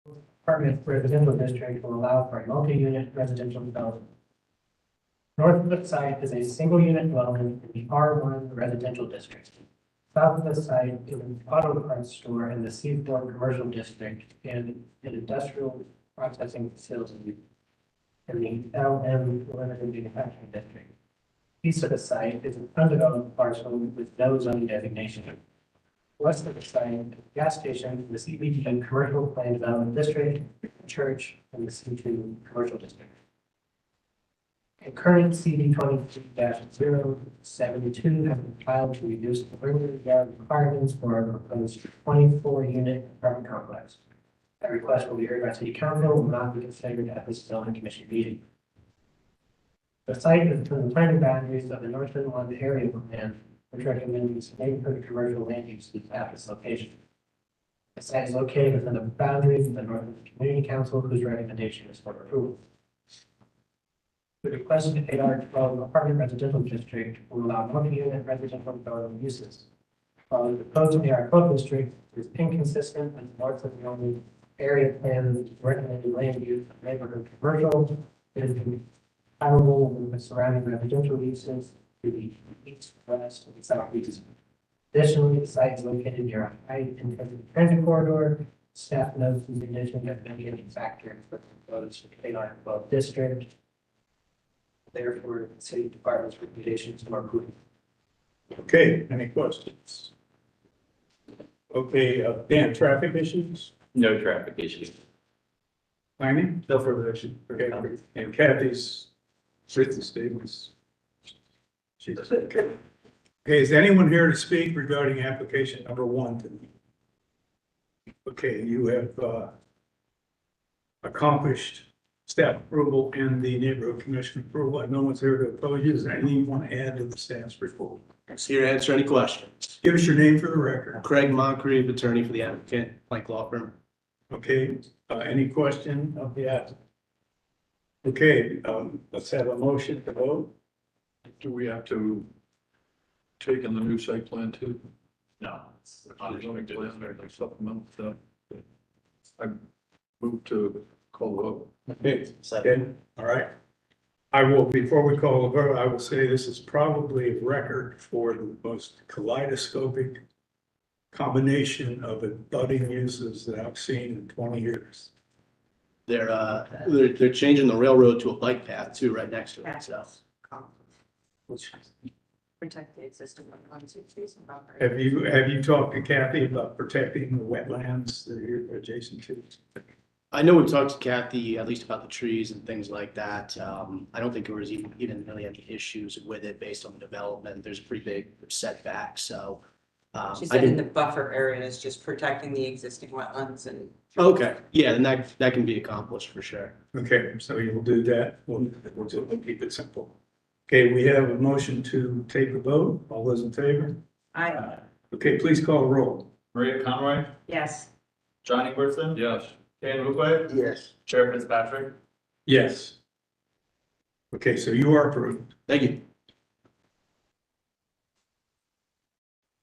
Apartment residential district will allow for a multi-unit residential development. North of the site is a single unit dwelling in the R1 residential district. South of the site is an auto parts store in the C4 commercial district and an industrial processing facility in the LM limited manufacturing district. East of the site is an undeveloped parcel with no zoning designation. West of the site, is a gas station in the CBD commercial plan development district, a church in the C2 commercial district. A current CD 23-072 has been filed to reduce the perimeter yard requirements for a proposed 24-unit apartment complex. That request will be heard by City Council and will not be considered at this zoning commission meeting. The site is within the planning boundaries of the Northern One area plan, which recommends neighborhood commercial land uses at this location. The site is located within the boundaries of the Northern Community Council, whose recommendation is for approval. The requested AR12 apartment residential district will allow multi-unit residential development uses. While the proposed AR12 district is inconsistent with North of the Northern area plan's recommended land use of neighborhood commercial, it is compatible with the surrounding residential uses to the east, west, and southeast. Additionally, the site is located near a high intensity transit corridor. Staff notes these conditions have been a factor for the proposed AR12 district. Therefore, the city department's recommendations are approved. Okay, any questions? Okay, Dan, traffic issues? No traffic issues. Planning? No further issue. Okay, and Kathy's written statements. She's okay. Okay, is anyone here to speak regarding application number 1? Okay, you have accomplished staff approval and the neighborhood commission approval. No one's here to oppose you. Is there anything you want to add to the staff's report? I'm here to answer any questions. Give us your name for the record. Craig Moncrief, attorney for the applicant, Plank Law Firm. Okay, any question of the applicant? Okay, let's have a motion to vote. Do we have to take in the new site plan too? No. On the zoning plan, or like supplemental stuff? I move to call the vote. Okay, all right. I will, before we call the vote, I will say this is probably a record for the most kaleidoscopic combination of abutting uses that I've seen in 20 years. They're changing the railroad to a bike path too, right next to it, so. Protect the existing ones. Have you talked to Kathy about protecting the wetlands that you're adjacent to? I know we've talked to Kathy at least about the trees and things like that. I don't think there was even really any issues with it based on the development. There's a pretty big setback, so. She said in the buffer areas, just protecting the existing wetlands and. Okay, yeah, then that can be accomplished for sure. Okay, so you'll do that. We'll keep it simple. Okay, we have a motion to take a vote. All those in favor? Aye. Okay, please call the roll. Maria Conroy, Yes. Johnny Worthing, Yes. Dan Rupert, Yes. Chair Fitzpatrick. Yes. Okay, so you are approved. Thank you.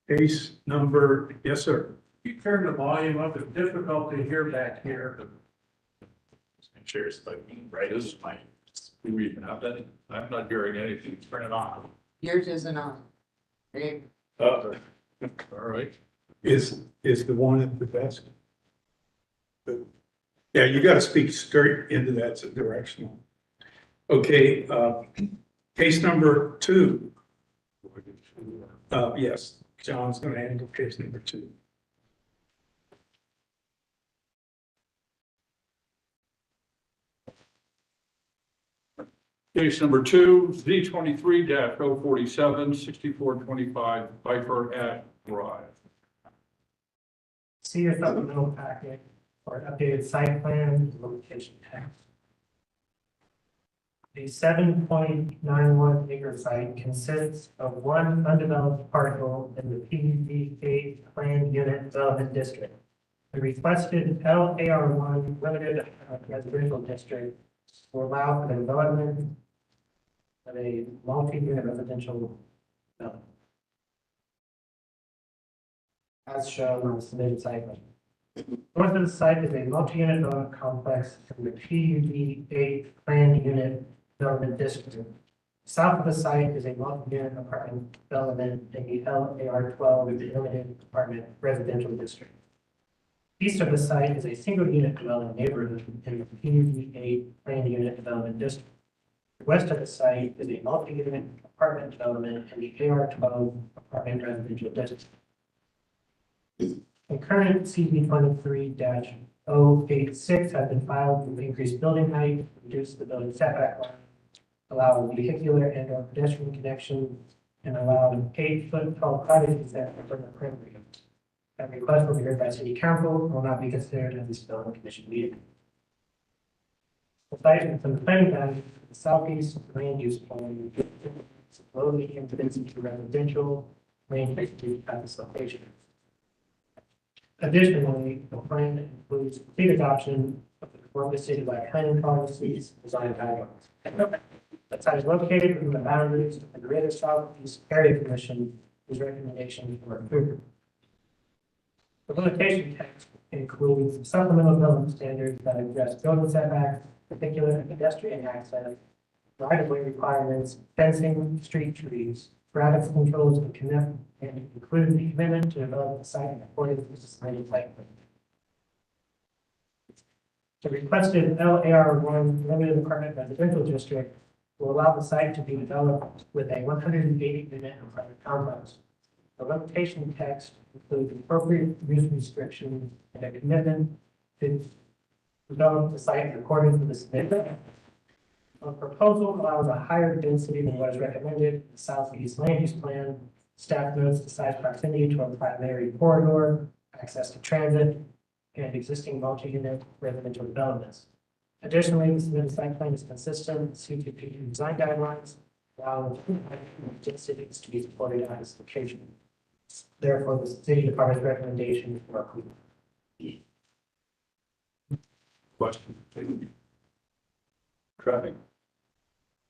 Case number, yes, sir. You turn the volume up, it's difficult to hear back here. I'm sure it's like, right, this is my, do we even have that? I'm not hearing anything. Turn it on. Yours isn't on. Hey. All right. Is the one at the desk? Yeah, you got to speak straight into that, it's directional. Okay, case number 2. Yes, John's going to handle case number 2. Case number 2, Z23-047, 6425 Viper at Drive. See your supplemental packet for an updated site plan, location text. The 7.91 acre site consists of one undeveloped parcel in the PDA planned unit development district. The requested LAR1 limited residential district will allow for the development of a multi-unit residential development, as shown on the submitted site plan. North of the site is a multi-unit development complex in the PUD 8 planned unit development district. South of the site is a multi-unit apartment development in the LAR 12 limited apartment residential district. East of the site is a single-unit development neighborhood in the PUD 8 planned unit development district. West of the site is a multi-unit apartment development in the AR 12 apartment residential district. The current CB 23-086 has been filed to increase building height, reduce the building setback line, allow vehicular and or pedestrian connection, and allow an 8-foot tall privacy setback from the perimeter. That request will be heard by City Council and will not be considered at this building commission meeting. The site from the planning boundary to the southeast land use plan, low medium density residential land use at this location. Additionally, the plan includes complete adoption of the Columbia citywide planning policies, design guidelines. The site is located within the boundaries of the Greater Southeast Area Commission, whose recommendation for approval. The limitation text includes supplemental development standards that address building setbacks, particular and pedestrian access, right-of-way requirements, fencing, street trees, traffic controls, and connect, and include the commitment to develop the site in accordance with the submitted site plan. The requested LAR1 limited apartment residential district will allow the site to be developed with a 180-unit apartment complex. The limitation text includes appropriate use restrictions and a commitment to develop the site in accordance with the submitted. The proposal allows a higher density than what is recommended in the southeast land use plan. Staff notes the site's proximity to a primary corridor, access to transit, and existing multi-unit residential developments. Additionally, the submitted site plan is consistent with CTP design guidelines, allowing densities to be supported at this location. Therefore, the city department's recommendation for approval. Question? Traffic.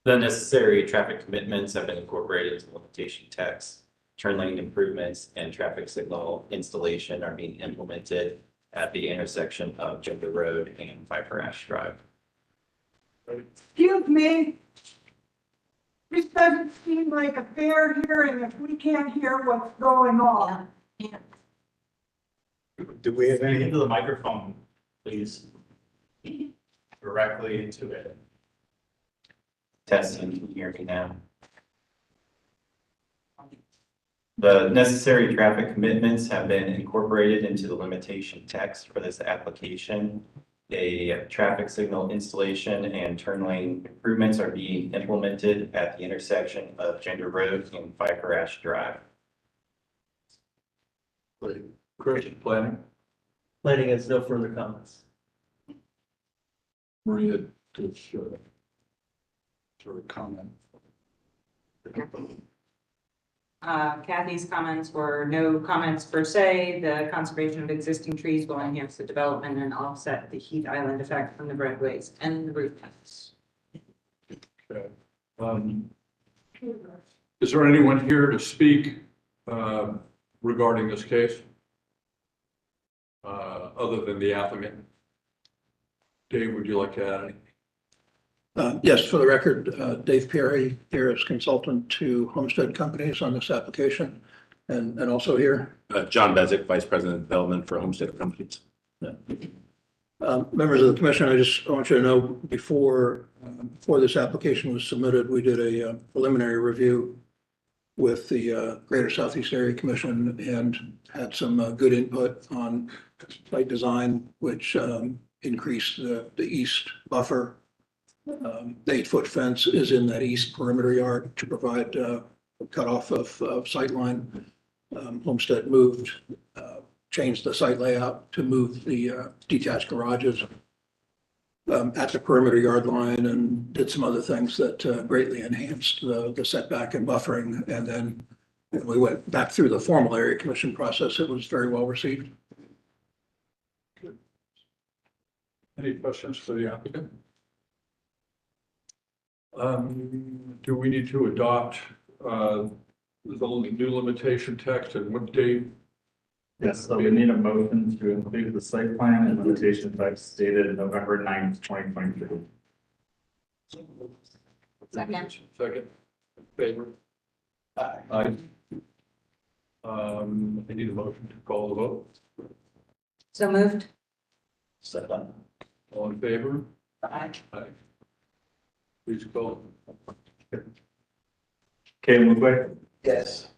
The necessary traffic commitments have been incorporated into the limitation text. Turn lane improvements and traffic signal installation are being implemented at the intersection of Gender Road and Viper Ash Drive. Excuse me. This doesn't seem like a fair hearing if we can't hear what's going on. Do we have any? Into the microphone, please. Directly into it. Testing, can you hear me now? The necessary traffic commitments have been incorporated into the limitation text for this application. A traffic signal installation and turn lane improvements are being implemented at the intersection of Gender Road and Viper Ash Drive. Chris, planning, Planning has no further comments. Maria, to sort of comment. Kathy's comments were no comments per se. The conservation of existing trees will enhance the development and offset the heat island effect from the roadways and the rooftops. Okay. Is there anyone here to speak regarding this case? Other than the applicant? Dave, would you like to add anything? Yes, for the record, Dave Perry here as consultant to Homestead Companies on this application and also here. John Bezick, Vice President of Development for Homestead Companies. Members of the commission, I want you to know before this application was submitted, we did a preliminary review with the Greater Southeast Area Commission and had some good input on site design, which increased the east buffer. The 8-foot fence is in that east perimeter yard to provide a cutoff of sightline. Homestead changed the site layout to move the detached garages at the perimeter yard line and did some other things that greatly enhanced the setback and buffering. And then when we went back through the formal area commission process, it was very well received. Any questions for the applicant? Do we need to adopt the new limitation text and what date Yes, so we need a motion to include the site plan and limitation types stated November 9th, 2023. Second. Second. Favor? Aye. I need a motion to call the vote. So moved. Second. All in favor? Aye. Aye. Please call. Kay Mugway, Yes.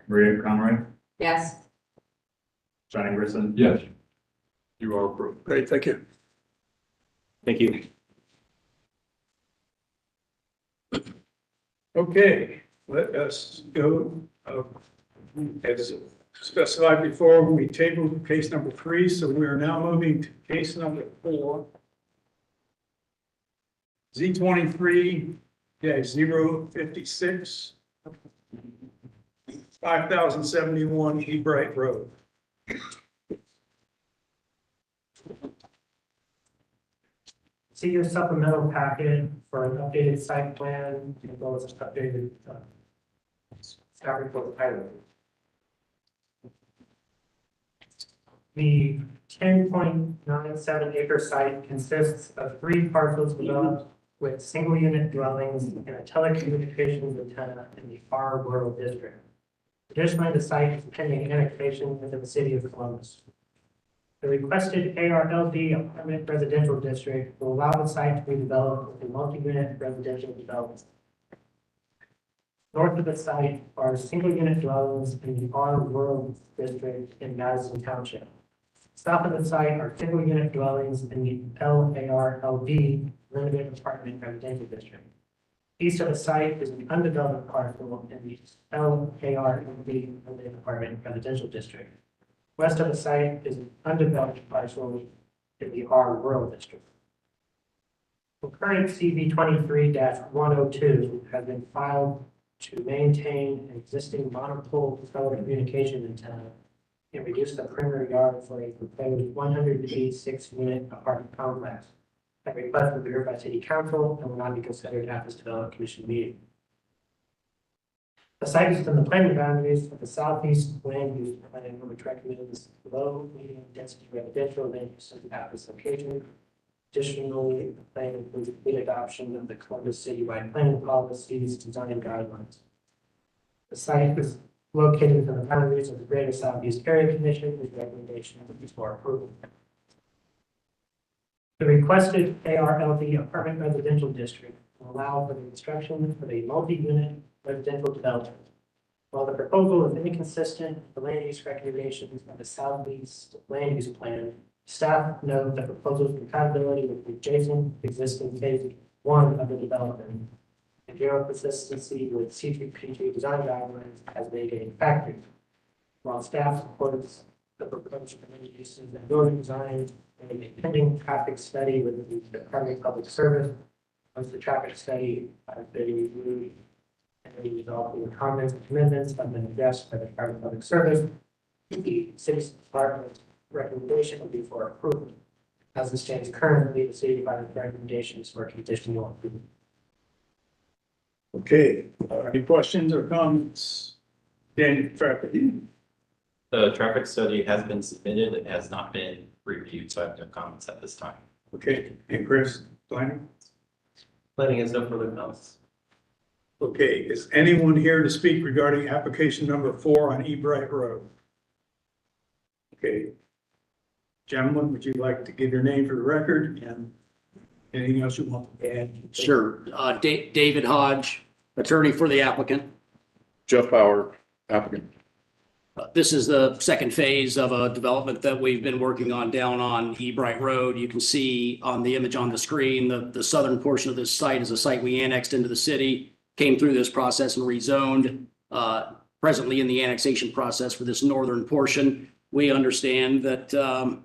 Maria Conroy, Yes. Johnny Grissom. Yes. You are approved. Great, thank you. Thank you. Okay, let us go, as specified before, we tabled case number 3, so we are now moving to case number 4. Z23-056, 5071 Ebright Road. See your supplemental packet for an updated site plan, as well as an updated staff report pilot. The 10.97 acre site consists of 3 parcels developed with single unit dwellings and a telecommunications antenna in the R rural district. Additionally, the site is pending annexation within the city of Columbus. The requested ARLD apartment residential district will allow the site to be developed with a multi-unit residential development. North of the site are single-unit dwellings in the R rural district in Madison Township. South of the site are single-unit dwellings in the LARLD limited apartment residential district. East of the site is an undeveloped parcel in the LARLD limited apartment residential district. West of the site is an undeveloped parcel in the R rural district. The current CV 23-102 has been filed to maintain an existing monopole telecommunication antenna and reduce the perimeter yard for a proposed 186 unit apartment complex. That request will be heard by City Council and will not be considered at this Development Commission meeting. The site is within the planning boundaries of the southeast land use plan, which recommends low, medium density residential land use at this location. Additionally, the plan includes complete adoption of the Columbus citywide planning policies, design guidelines. The site is located within the boundaries of the Greater Southeast Area Commission, with recommendation for approval. The requested ARLD apartment residential district will allow for the construction of a multi-unit residential development. While the proposal is inconsistent with the land use recommendations of the Southeast Land Use Plan, staff note the proposal's compatibility with the adjacent existing phase 1 of the development and general consistency with C3PG design guidelines as mitigating factors. While staff supports the proposed community uses and building design and a pending traffic study with the Department of Public Service, once the traffic study has been reviewed and the resulting comments and commitments have been addressed by the Department of Public Service, the City Department's recommendation will be for approval. As it stands currently, the City Department's recommendation is for conditional approval. Okay, any questions or comments? Daniel, traffic. The traffic study has been submitted. It has not been reviewed, so I have no comments at this time. Okay, and Chris, planning? Planning has no further comments. Okay, is anyone here to speak regarding application number 4 on Ebright Road? Okay. Gentlemen, would you like to give your name for the record and anything else you want to add? Sure. David Hodge, attorney for the applicant. Jeff Bauer, applicant. This is the second phase of a development that we've been working on down on Ebright Road. You can see on the image on the screen, the southern portion of this site is a site we annexed into the city, came through this process and rezoned. Presently in the annexation process for this northern portion, we understand that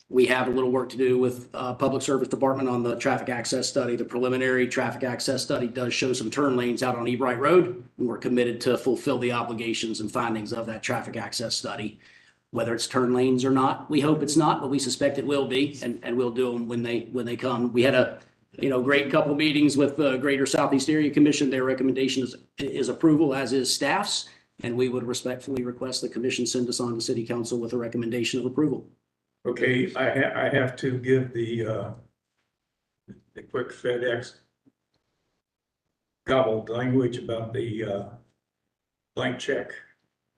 we have a little work to do with Public Service Department on the traffic access study. The preliminary traffic access study does show some turn lanes out on Ebright Road, and we're committed to fulfill the obligations and findings of that traffic access study. Whether it's turn lanes or not, we hope it's not, but we suspect it will be, and we'll do them when they come. We had a great couple meetings with the Greater Southeast Area Commission. Their recommendation is approval, as is staff's. and we would respectfully request the commission send us on to city council with a recommendation of approval. Okay, I have to give the quick FedEx gobbled language about the blank check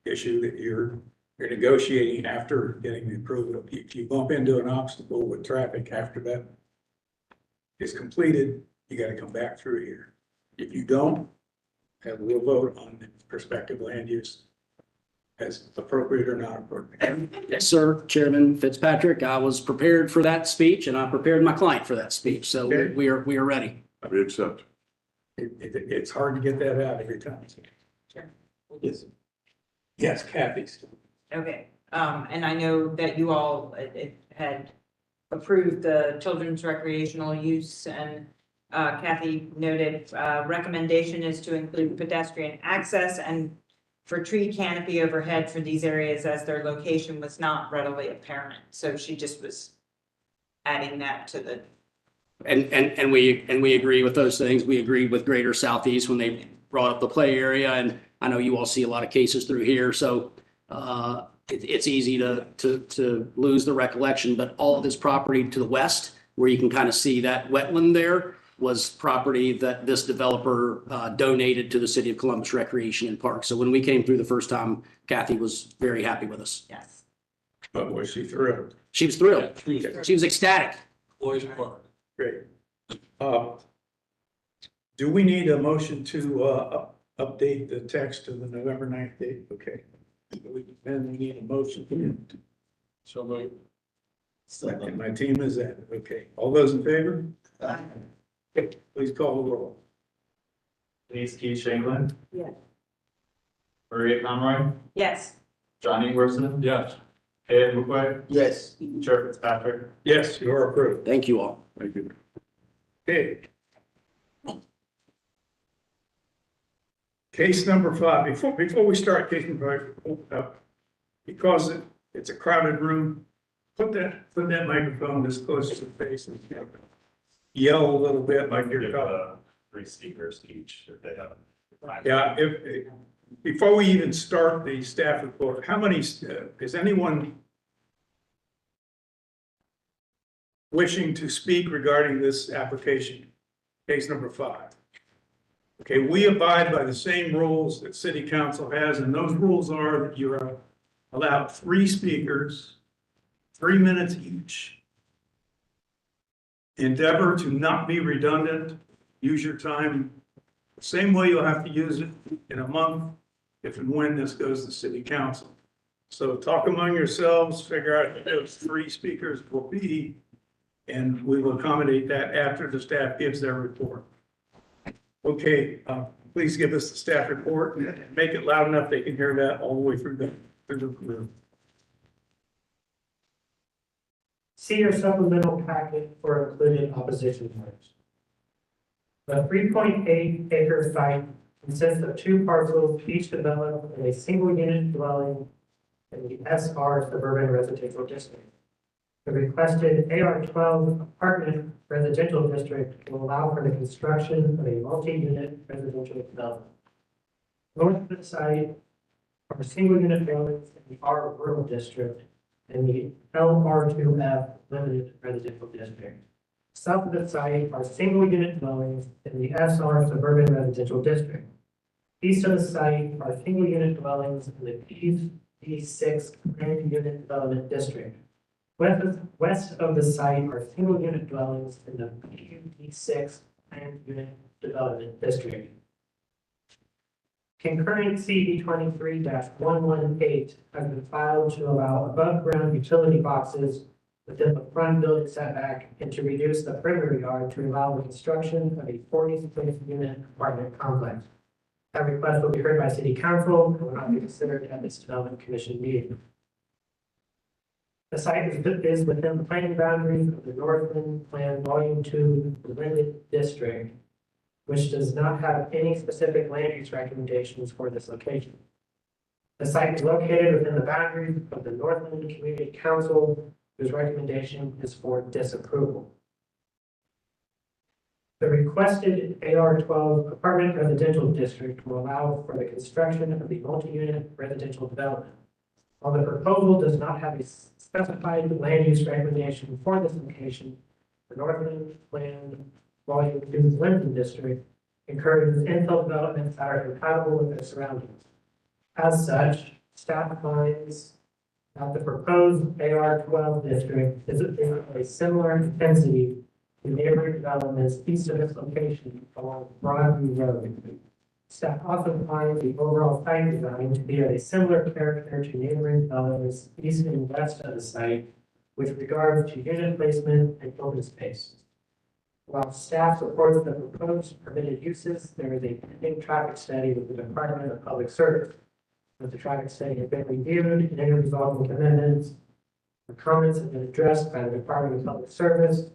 issue that you're negotiating after getting the approval. If you bump into an obstacle with traffic after that is completed, you gotta come back through here. If you don't, we'll vote on the prospective land use as appropriate or not appropriate. Yes, sir, Chairman Fitzpatrick, I was prepared for that speech and I prepared my client for that speech, so Okay. we are ready. I accept. It's hard to get that out every time. Sure. Yes, Kathy. Okay, and I know that you all had approved the children's recreational use, and Kathy noted, recommendation is to include pedestrian access and for tree canopy overhead for these areas as their location was not readily apparent. So she just was adding that to the. And we agree with those things. We agreed with Greater Southeast when they brought up the play area, and I know you all see a lot of cases through here, so it's easy to lose the recollection, but all of this property to the west, where you can kind of see that wetland there, was property that this developer donated to the City of Columbus Recreation and Park. So when we came through the first time, Kathy was very happy with us. Yes. But was she thrilled? She was thrilled. She was ecstatic. Great. Do we need a motion to update the text to the November 9th date? Okay. Then we need a motion. So moved. And my team is at it. Okay. All those in favor? Okay, please call the roll. Denise Keith Shanklin. Yes. Maria Conroy. Yes. Johnny Wilson. Yes. Ed McQuaid. Yes. Chair Fitzpatrick. Yes, you are approved. Thank you all. Thank you. Okay. Case number 5, before we start case number 5, because it's a crowded room, put that microphone this close to the face and yell a little bit like you're talking. 3 speakers each if they have. Yeah, before we even start the staff report, how many, is anyone wishing to speak regarding this application? Case number 5. Okay, we abide by the same rules that city council has, and those rules are that you are allowed 3 speakers, 3 minutes each. Endeavor to not be redundant, use your time the same way you'll have to use it in a month if and when this goes to city council. So talk among yourselves, figure out who those 3 speakers will be, and we will accommodate that after the staff gives their report. Okay, please give us the staff report and make it loud enough they can hear that all the way through the room. See your supplemental packet for included opposition letters. The 3.8 acre site consists of 2 parcels, each developed in a single unit dwelling in the SR suburban residential district. The requested AR12 apartment residential district will allow for the construction of a multi-unit residential development. North of the site are single unit dwellings in the R rural district and the LR2F limited residential district. South of the site are single unit dwellings in the SR suburban residential district. East of the site are single unit dwellings in the PD6 planned unit development district. West of the site are single unit dwellings in the PD6 planned unit development district. Concurrent CD 23-118 has been filed to allow above ground utility boxes within the front building setback and to reduce the perimeter yard to allow the construction of a 46 unit apartment complex. That request will be heard by city council and will not be considered at this development commission meeting. The site is within the planning boundaries of the Northland Plan Volume 2 Limited District, which does not have any specific land use recommendations for this location. The site is located within the boundaries of the Northland Community Council, whose recommendation is for disapproval. The requested AR-12 apartment residential district will allow for the construction of the multi-unit residential development. While the proposal does not have a specified land use recommendation for this location, the Northland Land Volume 2 Lincoln District encourages infill developments that are compatible with their surroundings. As such, staff finds that the proposed AR-12 district is a similar intensity to neighboring developments east of its location along Broadview Road. Staff also finds the overall site design to be of a similar character to neighboring developments east and west of the site with regard to unit placement and open space. While staff supports the proposed permitted uses, there is a pending traffic study with the Department of Public Service. With the traffic study has been reviewed and any resulting amendments or comments have been addressed by the Department of Public Service.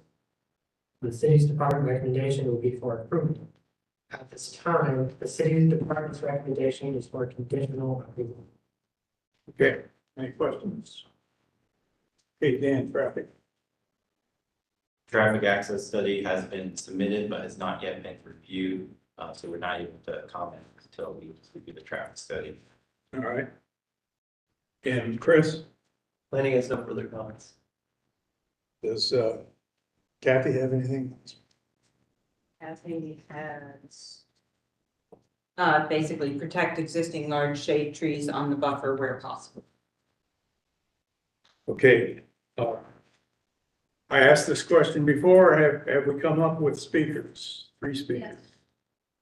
The city's department recommendation will be for approval. At this time, the city's department's recommendation is for conditional approval. Okay, any questions? Okay, Dan, traffic. Traffic access study has been submitted, but has not yet been reviewed. So we're not able to comment until we review the traffic study. All right. And Chris, Planning has no further comments. does Kathy have anything? Kathy has basically protect existing large shade trees on the buffer where possible. Okay. I asked this question before. Have we come up with speakers? 3 speakers?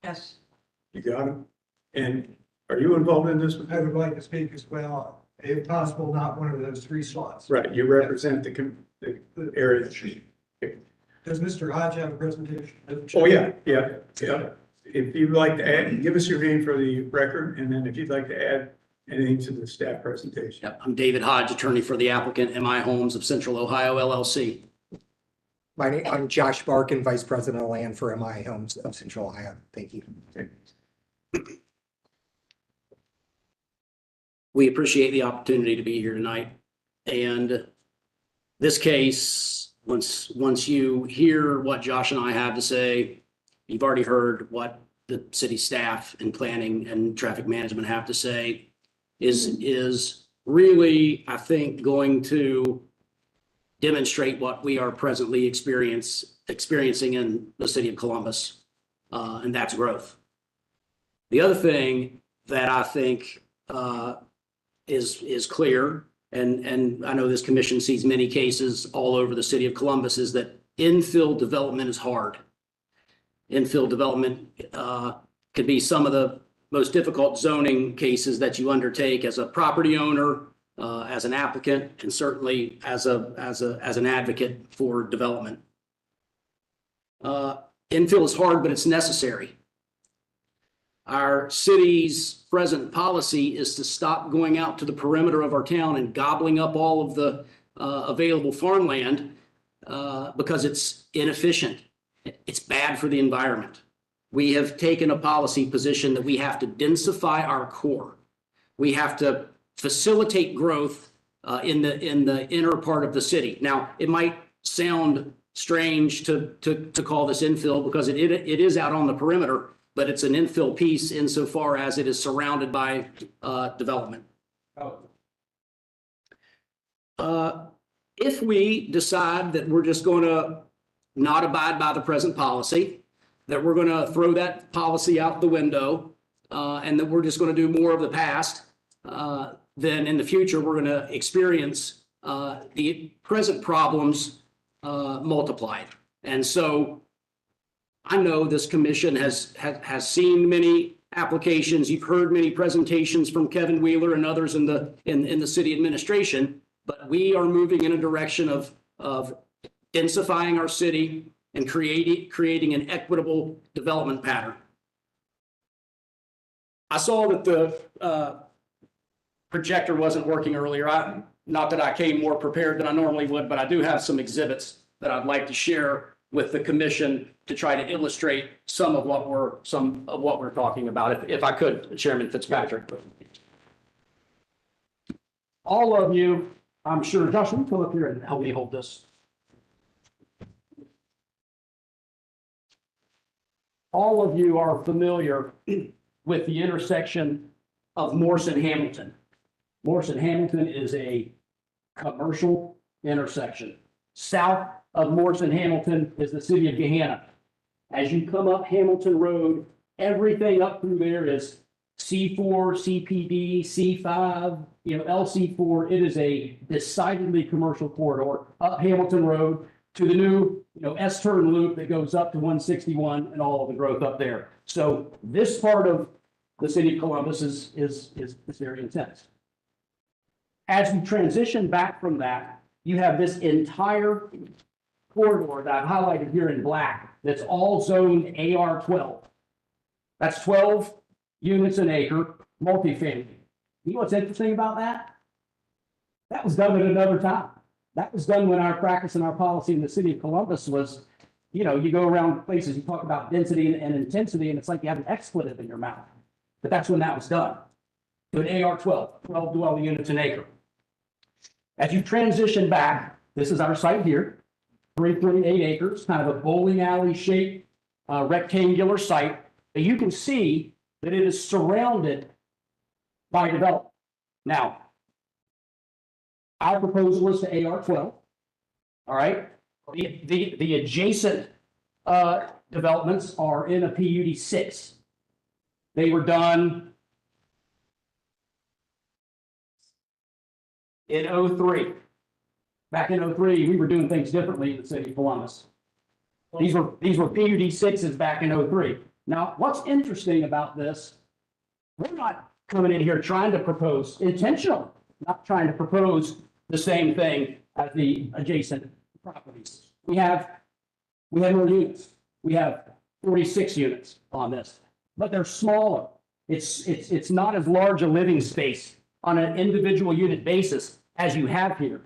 Yes. You got them? And are you involved in this? I would like to speak as well, if possible, not one of those 3 slots. Right, you represent the area. Does Mr. Hodge have a presentation? Oh, yeah. If you'd like to add, give us your name for the record, and then if you'd like to add anything to the staff presentation. Yep, I'm David Hodge, attorney for the applicant, MI Homes of Central Ohio LLC. I'm Josh Barkin, Vice President of Land for MI Homes of Central Ohio. Thank you. We appreciate the opportunity to be here tonight. And this case, once you hear what Josh and I have to say, you've already heard what the city staff and planning and traffic management have to say, is really, I think, going to demonstrate what we are presently experiencing in the city of Columbus, and that's growth. The other thing that I think is clear, and I know this commission sees many cases all over the city of Columbus, is that infill development is hard. Infill development could be some of the most difficult zoning cases that you undertake as a property owner, as an applicant, and certainly as an advocate for development. Infill is hard, but it's necessary. Our city's present policy is to stop going out to the perimeter of our town and gobbling up all of the available farmland because it's inefficient. It's bad for the environment. We have taken a policy position that we have to densify our core. We have to facilitate growth in the inner part of the city. Now, it might sound strange to call this infill because it is out on the perimeter, but it's an infill piece insofar as it is surrounded by development. If we decide that we're just going to not abide by the present policy, that we're going to throw that policy out the window, and that we're just going to do more of the past, then in the future, we're going to experience the present problems multiplied. And so I know this commission has seen many applications. You've heard many presentations from Kevin Wheeler and others in the city administration, but we are moving in a direction of densifying our city and creating an equitable development pattern. I saw that the projector wasn't working earlier. Not that I came more prepared than I normally would, but I do have some exhibits that I'd like to share with the commission to try to illustrate some of what we're talking about. If I could, Chairman Fitzpatrick. All of you, I'm sure, Josh, will you come up here and help me hold this? all of you are familiar with the intersection of Morse and Hamilton. Morse and Hamilton is a commercial intersection. South of Morse and Hamilton is the city of Gahanna. As you come up Hamilton Road, everything up through there is C4, CPD, C5, LC4. It is a decidedly commercial corridor up Hamilton Road to the new, S-turn loop that goes up to 161 and all of the growth up there. So this part of the city of Columbus is very intense. As we transition back from that, you have this entire corridor that I've highlighted here in black that's all zoned AR12. That's 12 units an acre, multifamily. You know what's interesting about that? That was done at another time. That was done when our practice and our policy in the city of Columbus was, you go around places, you talk about density and intensity, and it's like you have an expletive in your mouth. But that's when that was done. To an AR12, 12 dwelling units an acre. As you transition back, this is our site here, 3.8 acres, kind of a bowling alley shaped rectangular site. And you can see that it is surrounded by development. Now, our proposal is to AR12. All right. The adjacent developments are in a PUD 6. They were done in 03. Back in 03, we were doing things differently in the city of Columbus. These were PUD 6s back in 03. Now, what's interesting about this, we're not coming in here trying to propose intentional, not trying to propose the same thing as the adjacent properties. We have more units. We have 46 units on this, but they're smaller. It's not as large a living space on an individual unit basis as you have here.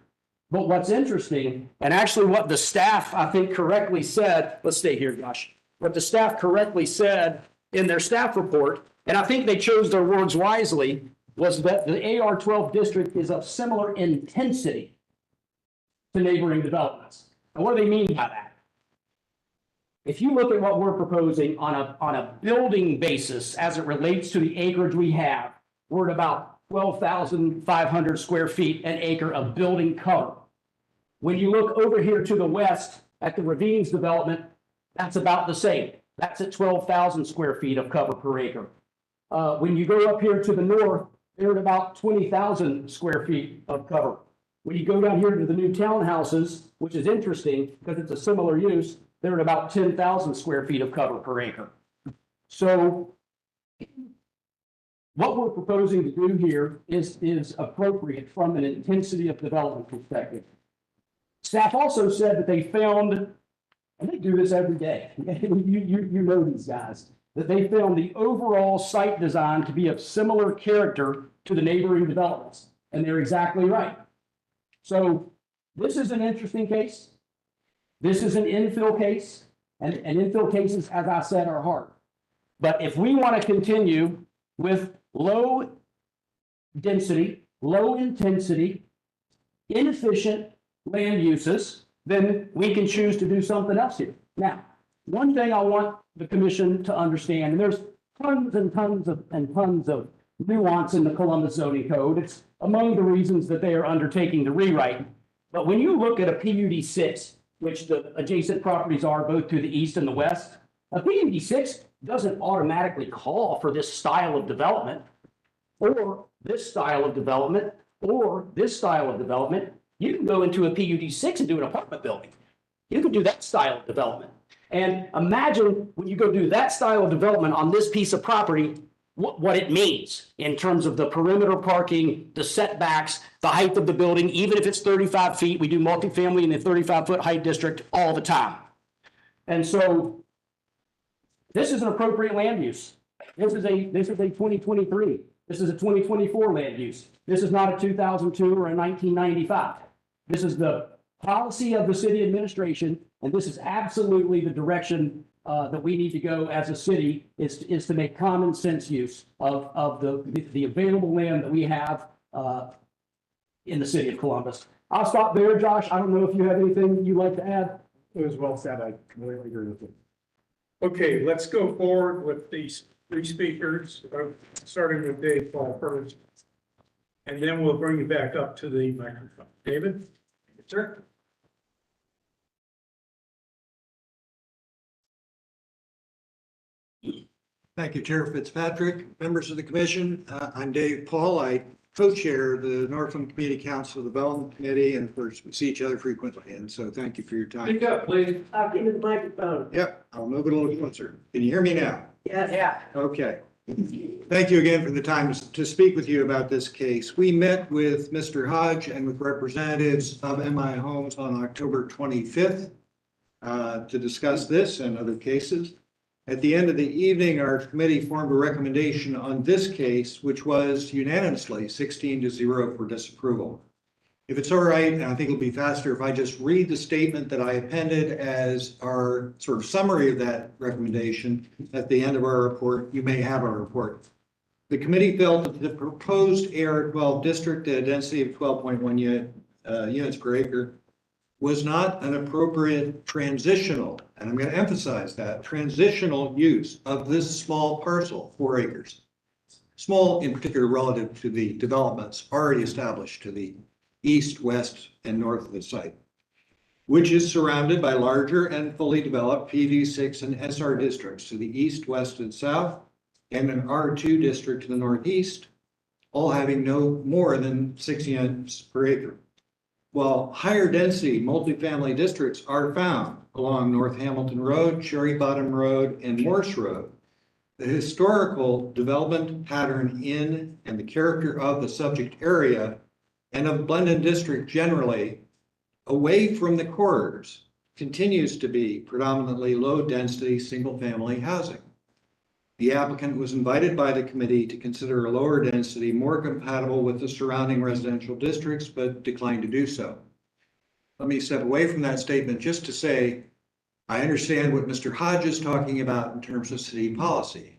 But what's interesting, and actually what the staff, I think, correctly said, let's stay here, Josh. What the staff correctly said in their staff report, and I think they chose their words wisely, was that the AR12 district is of similar intensity to neighboring developments. And what do they mean by that? If you look at what we're proposing on a building basis as it relates to the acreage we have, we're at about 12,500 square feet an acre of building cover. When you look over here to the west at the Ravines development, that's about the same. That's at 12,000 square feet of cover per acre. When you go up here to the north, they're at about 20,000 square feet of cover. When you go down here to the new townhouses, which is interesting because it's a similar use, they're at about 10,000 square feet of cover per acre. So what we're proposing to do here is appropriate from an intensity of development perspective. Staff also said that they found, and they do this every day, you know these guys, that they found the overall site design to be of similar character to the neighboring developments. And they're exactly right. So this is an interesting case. This is an infill case, and infill cases, as I said, are hard. But if we want to continue with low density, low intensity, inefficient land uses, then we can choose to do something else here. Now, one thing I want the commission to understand, and there's tons and tons of nuance in the Columbus zoning code. It's among the reasons that they are undertaking the rewrite. But when you look at a PUD 6, which the adjacent properties are both to the east and the west, a PUD 6 doesn't automatically call for this style of development, or this style of development, or this style of development. You can go into a PUD 6 and do an apartment building. You can do that style of development. And imagine when you go do that style of development on this piece of property, what it means in terms of the perimeter parking, the setbacks, the height of the building. Even if it's 35 feet, we do multifamily in the 35-foot height district all the time. And so this is an appropriate land use. This is a 2023. This is a 2024 land use. This is not a 2002 or a 1995. This is the policy of the city administration, and this is absolutely the direction that we need to go as a city, is to make common sense use of the available land that we have in the city of Columbus. I'll stop there, Josh. I don't know if you have anything you'd like to add. It was well said. I completely agree with you. Okay, let's go forward with these three speakers, starting with Dave Paul first. And then we'll bring you back up to the microphone. David? Sure. Thank you, Chair Fitzpatrick, members of the commission. I'm Dave Paul. I co-chair the Northland Community Council Development Committee, and of course, we see each other frequently, and so thank you for your time. Speak up, please. I'll give you the microphone. Yep, I'll move it a little closer. Can you hear me now? Yes. Yeah. Okay. Thank you again for the time to speak with you about this case. We met with Mr. Hodge and with representatives of MI Homes on October 25th to discuss this and other cases. At the end of the evening, our committee formed a recommendation on this case, which was unanimously 16-0 for disapproval. If it's all right, and I think it'll be faster if I just read the statement that I appended as our sort of summary of that recommendation at the end of our report. You may have our report. The committee felt that the proposed AR12 district at a density of 12.1 units per acre was not an appropriate transitional, and I'm going to emphasize that, transitional use of this small parcel, 4 acres. Small in particular relative to the developments already established to the east, west, and north of the site, which is surrounded by larger and fully developed PV6 and SR districts to the east, west, and south, and an R2 district to the northeast, all having no more than 6 units per acre. While higher density multifamily districts are found along North Hamilton Road, Cherry Bottom Road, and Morse Road, the historical development pattern in and the character of the subject area and of Blendon District generally, away from the corridors, continues to be predominantly low-density, single-family housing. The applicant was invited by the committee to consider a lower density more compatible with the surrounding residential districts, but declined to do so. Let me step away from that statement just to say, I understand what Mr. Hodge is talking about in terms of city policy.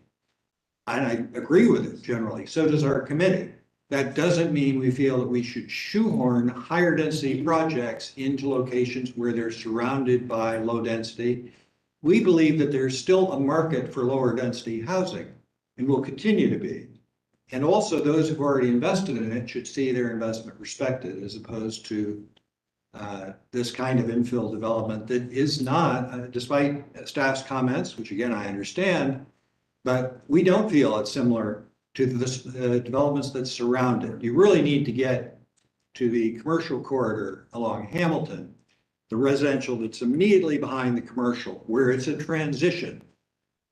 And I agree with it generally, so does our committee. That doesn't mean we feel that we should shoehorn higher density projects into locations where they're surrounded by low density. We believe that there's still a market for lower density housing and will continue to be. And also those who've already invested in it should see their investment respected as opposed to this kind of infill development that is not, despite staff's comments, which again, I understand, but we don't feel it's similar to the developments that surround it. You really need to get to the commercial corridor along Hamilton, the residential that's immediately behind the commercial, where it's a transition.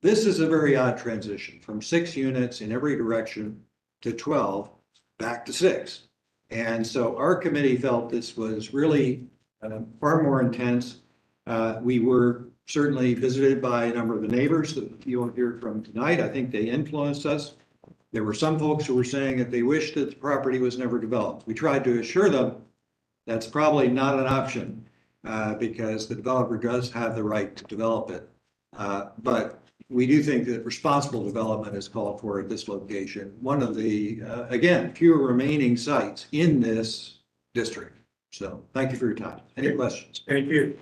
This is a very odd transition from 6 units in every direction to 12 back to 6. And so our committee felt this was really far more intense. We were certainly visited by a number of the neighbors that you won't hear from tonight. I think they influenced us. There were some folks who were saying that they wished that the property was never developed. We tried to assure them that's probably not an option because the developer does have the right to develop it. But we do think that responsible development is called for at this location. One of the, again, few remaining sites in this district. So thank you for your time. Any questions? Thank you.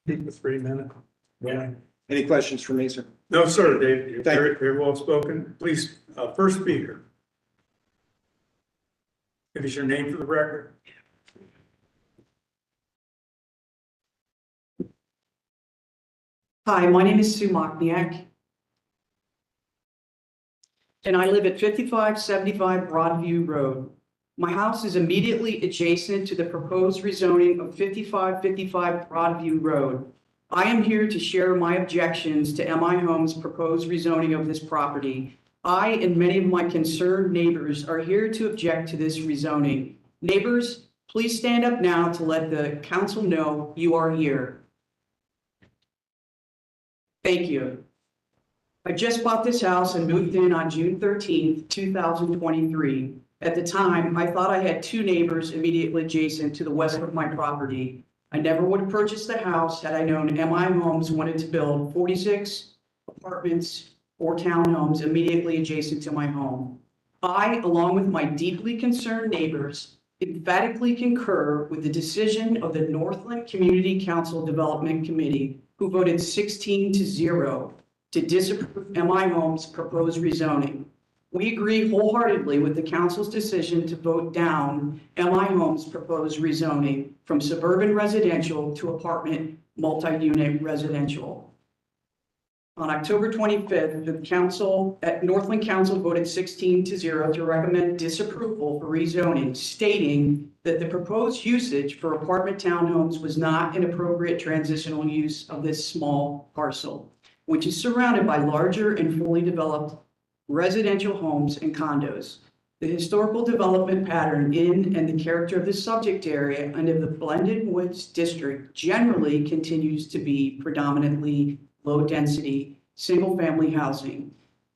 Keep the 3 minutes. Yeah. Any questions for me, sir? No, sir, Dave. You're Thank you. very well spoken. Please, first speaker. Give us your name for the record. Hi, my name is Sue Machniak. And I live at 5575 Broadview Road. My house is immediately adjacent to the proposed rezoning of 5555 Broadview Road. I am here to share my objections to MI Homes' proposed rezoning of this property. I and many of my concerned neighbors are here to object to this rezoning. Neighbors, please stand up now to let the council know you are here. Thank you. I just bought this house and moved in on June 13th, 2023. At the time, I thought I had 2 neighbors immediately adjacent to the west of my property. I never would have purchased the house had I known MI Homes wanted to build 46 apartments or townhomes immediately adjacent to my home. I, along with my deeply concerned neighbors, emphatically concur with the decision of the Northland Community Council Development Committee, who voted 16-0 to disapprove MI Homes' proposed rezoning. We agree wholeheartedly with the council's decision to vote down MI Homes' proposed rezoning from suburban residential to apartment multi-unit residential. On October 25th, the council at Northland Council voted 16-0 to recommend disapproval for rezoning, stating that the proposed usage for apartment townhomes was not an appropriate transitional use of this small parcel, which is surrounded by larger and fully developed residential homes and condos. The historical development pattern in and the character of the subject area under the Blended Woods District generally continues to be predominantly low-density, single-family housing.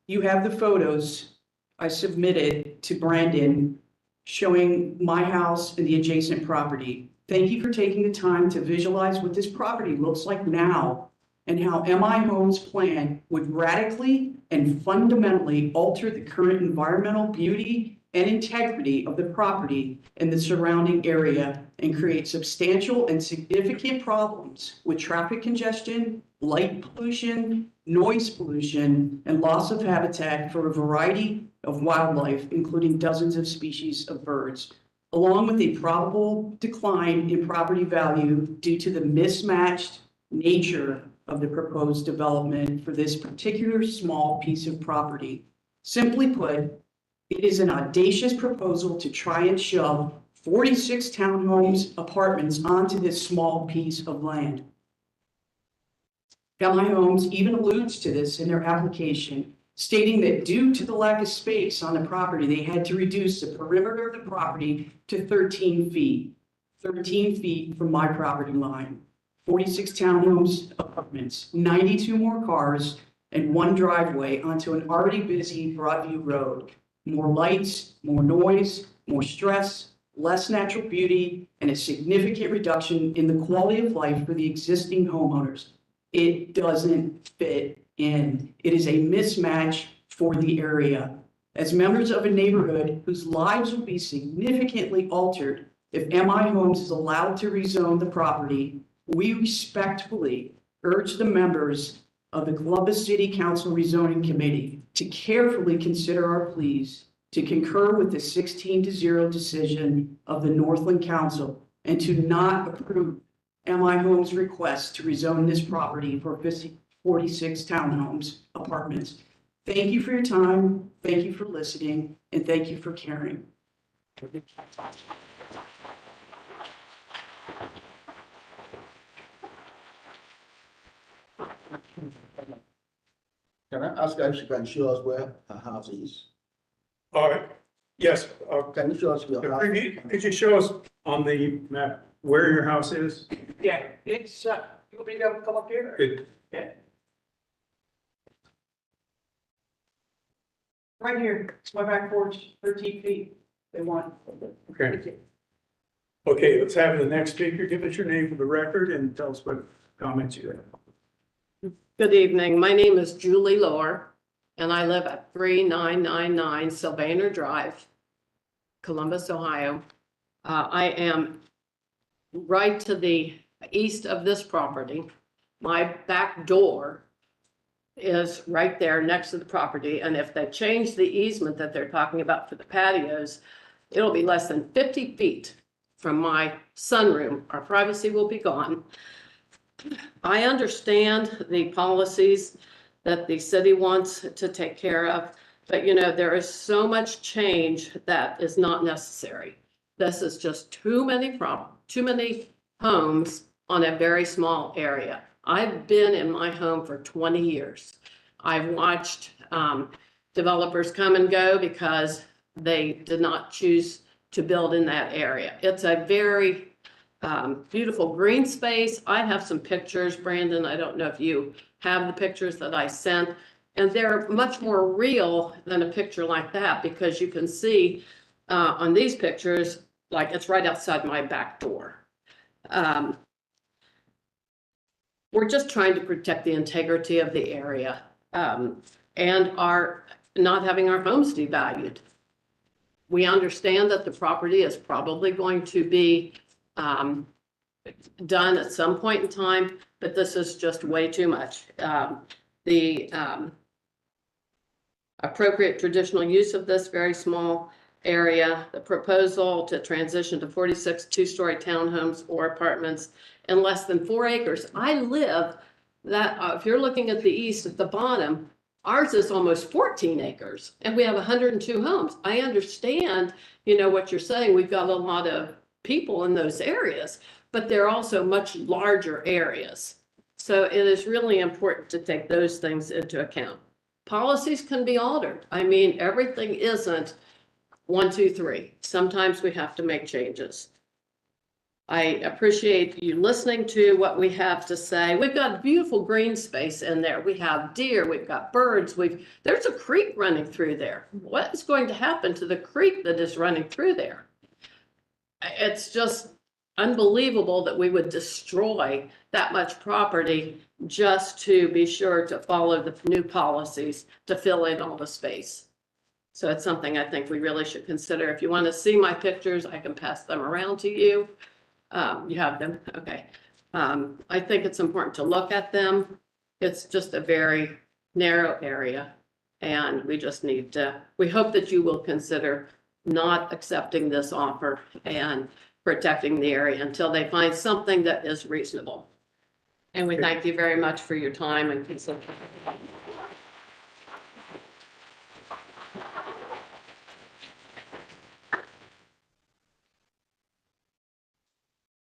You have the photos I submitted to Brandon showing my house and the adjacent property. Thank you for taking the time to visualize what this property looks like now and how MI Homes' plan would radically and fundamentally alter the current environmental beauty and integrity of the property and the surrounding area and create substantial and significant problems with traffic congestion, light pollution, noise pollution, and loss of habitat for a variety of wildlife, including dozens of species of birds, along with a probable decline in property value due to the mismatched nature of the proposed development for this particular small piece of property. Simply put, it is an audacious proposal to try and shove 46 townhomes, apartments onto this small piece of land. MI Homes even alludes to this in their application, stating that due to the lack of space on the property, they had to reduce the perimeter of the property to 13 feet, 13 feet from my property line. 46 townhomes, apartments, 92 more cars, and one driveway onto an already busy Broadview Road. More lights, more noise, more stress, less natural beauty, and a significant reduction in the quality of life for the existing homeowners. It doesn't fit in. It is a mismatch for the area. As members of a neighborhood whose lives will be significantly altered if MI Homes is allowed to rezone the property, we respectfully urge the members of the Columbus City Council Rezoning Committee to carefully consider our pleas, to concur with the 16-0 decision of the Northland Council, and to not approve MI Homes' request to rezone this property for 46 townhomes, apartments. Thank you for your time, thank you for listening, and thank you for caring. Can I ask if you can show us where her house is? All right, yes, Can you show us your house? could you show us on the map where your house is? Yeah, it's, you'll be able to come up here? It, Right here, it's my back porch, 13 feet, they want. okay. Okay, let's have the next speaker. Give us your name for the record and tell us what comments you have. Good evening. My name is Julie Lohr, and I live at 3999 Sylvaner Drive, Columbus, Ohio. I am right to the east of this property. My back door is right there next to the property, and if they change the easement that they're talking about for the patios, it'll be less than 50 feet from my sunroom. Our privacy will be gone. I understand the policies that the city wants to take care of, but you know, there is so much change that is not necessary. This is just too many homes on a very small area. I've been in my home for 20 years. I've watched developers come and go because they did not choose to build in that area. It's a very beautiful green space. I have some pictures, Brandon. I don't know if you have the pictures that I sent, and they're much more real than a picture like that, because you can see on these pictures, like it's right outside my back door. We're just trying to protect the integrity of the area and our not having our homes devalued. We understand that the property is probably going to be done at some point in time, but this is just way too much. The appropriate traditional use of this very small area, the proposal to transition to 46 two-story townhomes or apartments in less than 4 acres. I live that, if you're looking at the east at the bottom, ours is almost 14 acres and we have 102 homes. I understand, what you're saying. We've got a lot of people in those areas, but they're also much larger areas. So it is really important to take those things into account. Policies can be altered. I mean, everything isn't 1, 2, 3. Sometimes we have to make changes. I appreciate you listening to what we have to say. We've got beautiful green space in there. We have deer, we've got birds, there's a creek running through there. What is going to happen to the creek that is running through there? It's just unbelievable that we would destroy that much property just to be sure to follow the new policies to fill in all the space. So it's something I think we really should consider. If you want to see my pictures, I can pass them around to you. You have them? Okay. I think it's important to look at them. It's just a very narrow area. And we just need to, we hope that you will consider not accepting this offer and protecting the area until they find something that is reasonable. And we thank you very much for your time and consideration.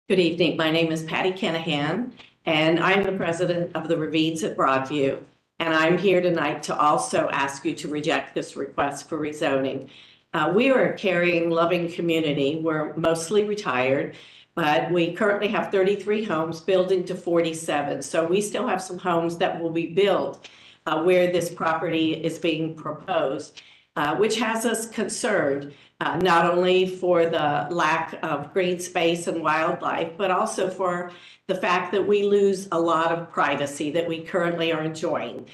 Good evening. My name is Patty Kenahan, and I'm the president of the Ravines at Broadview. And I'm here tonight to also ask you to reject this request for rezoning. We are a caring, loving community. We're mostly retired, but we currently have 33 homes building to 47. So we still have some homes that will be built where this property is being proposed, which has us concerned. Not only for the lack of green space and wildlife, but also for the fact that we lose a lot of privacy that we currently are enjoying.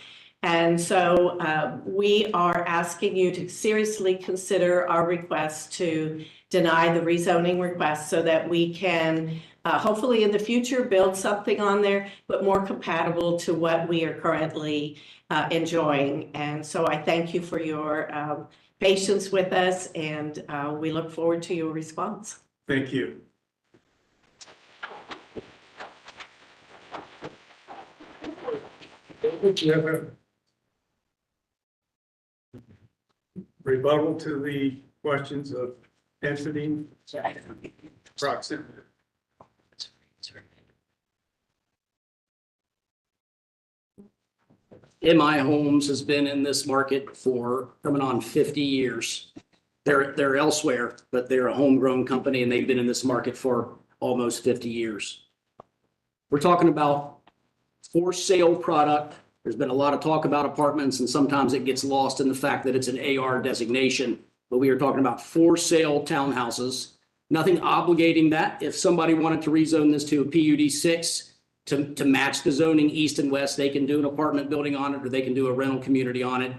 And so we are asking you to seriously consider our request to deny the rezoning request so that we can hopefully in the future build something on there, but more compatible to what we are currently enjoying. And so I thank you for your patience with us, and we look forward to your response. Thank you. Do you have a rebuttal to the questions of density, proximity? MI Homes has been in this market for coming on 50 years. They're elsewhere, but they're a homegrown company and they've been in this market for almost 50 years. We're talking about for sale product. There's been a lot of talk about apartments and sometimes it gets lost in the fact that it's an AR designation, but we are talking about for sale townhouses. Nothing obligating that. If somebody wanted to rezone this to a PUD 6, to match the zoning east and west, they can do an apartment building on it or they can do a rental community on it,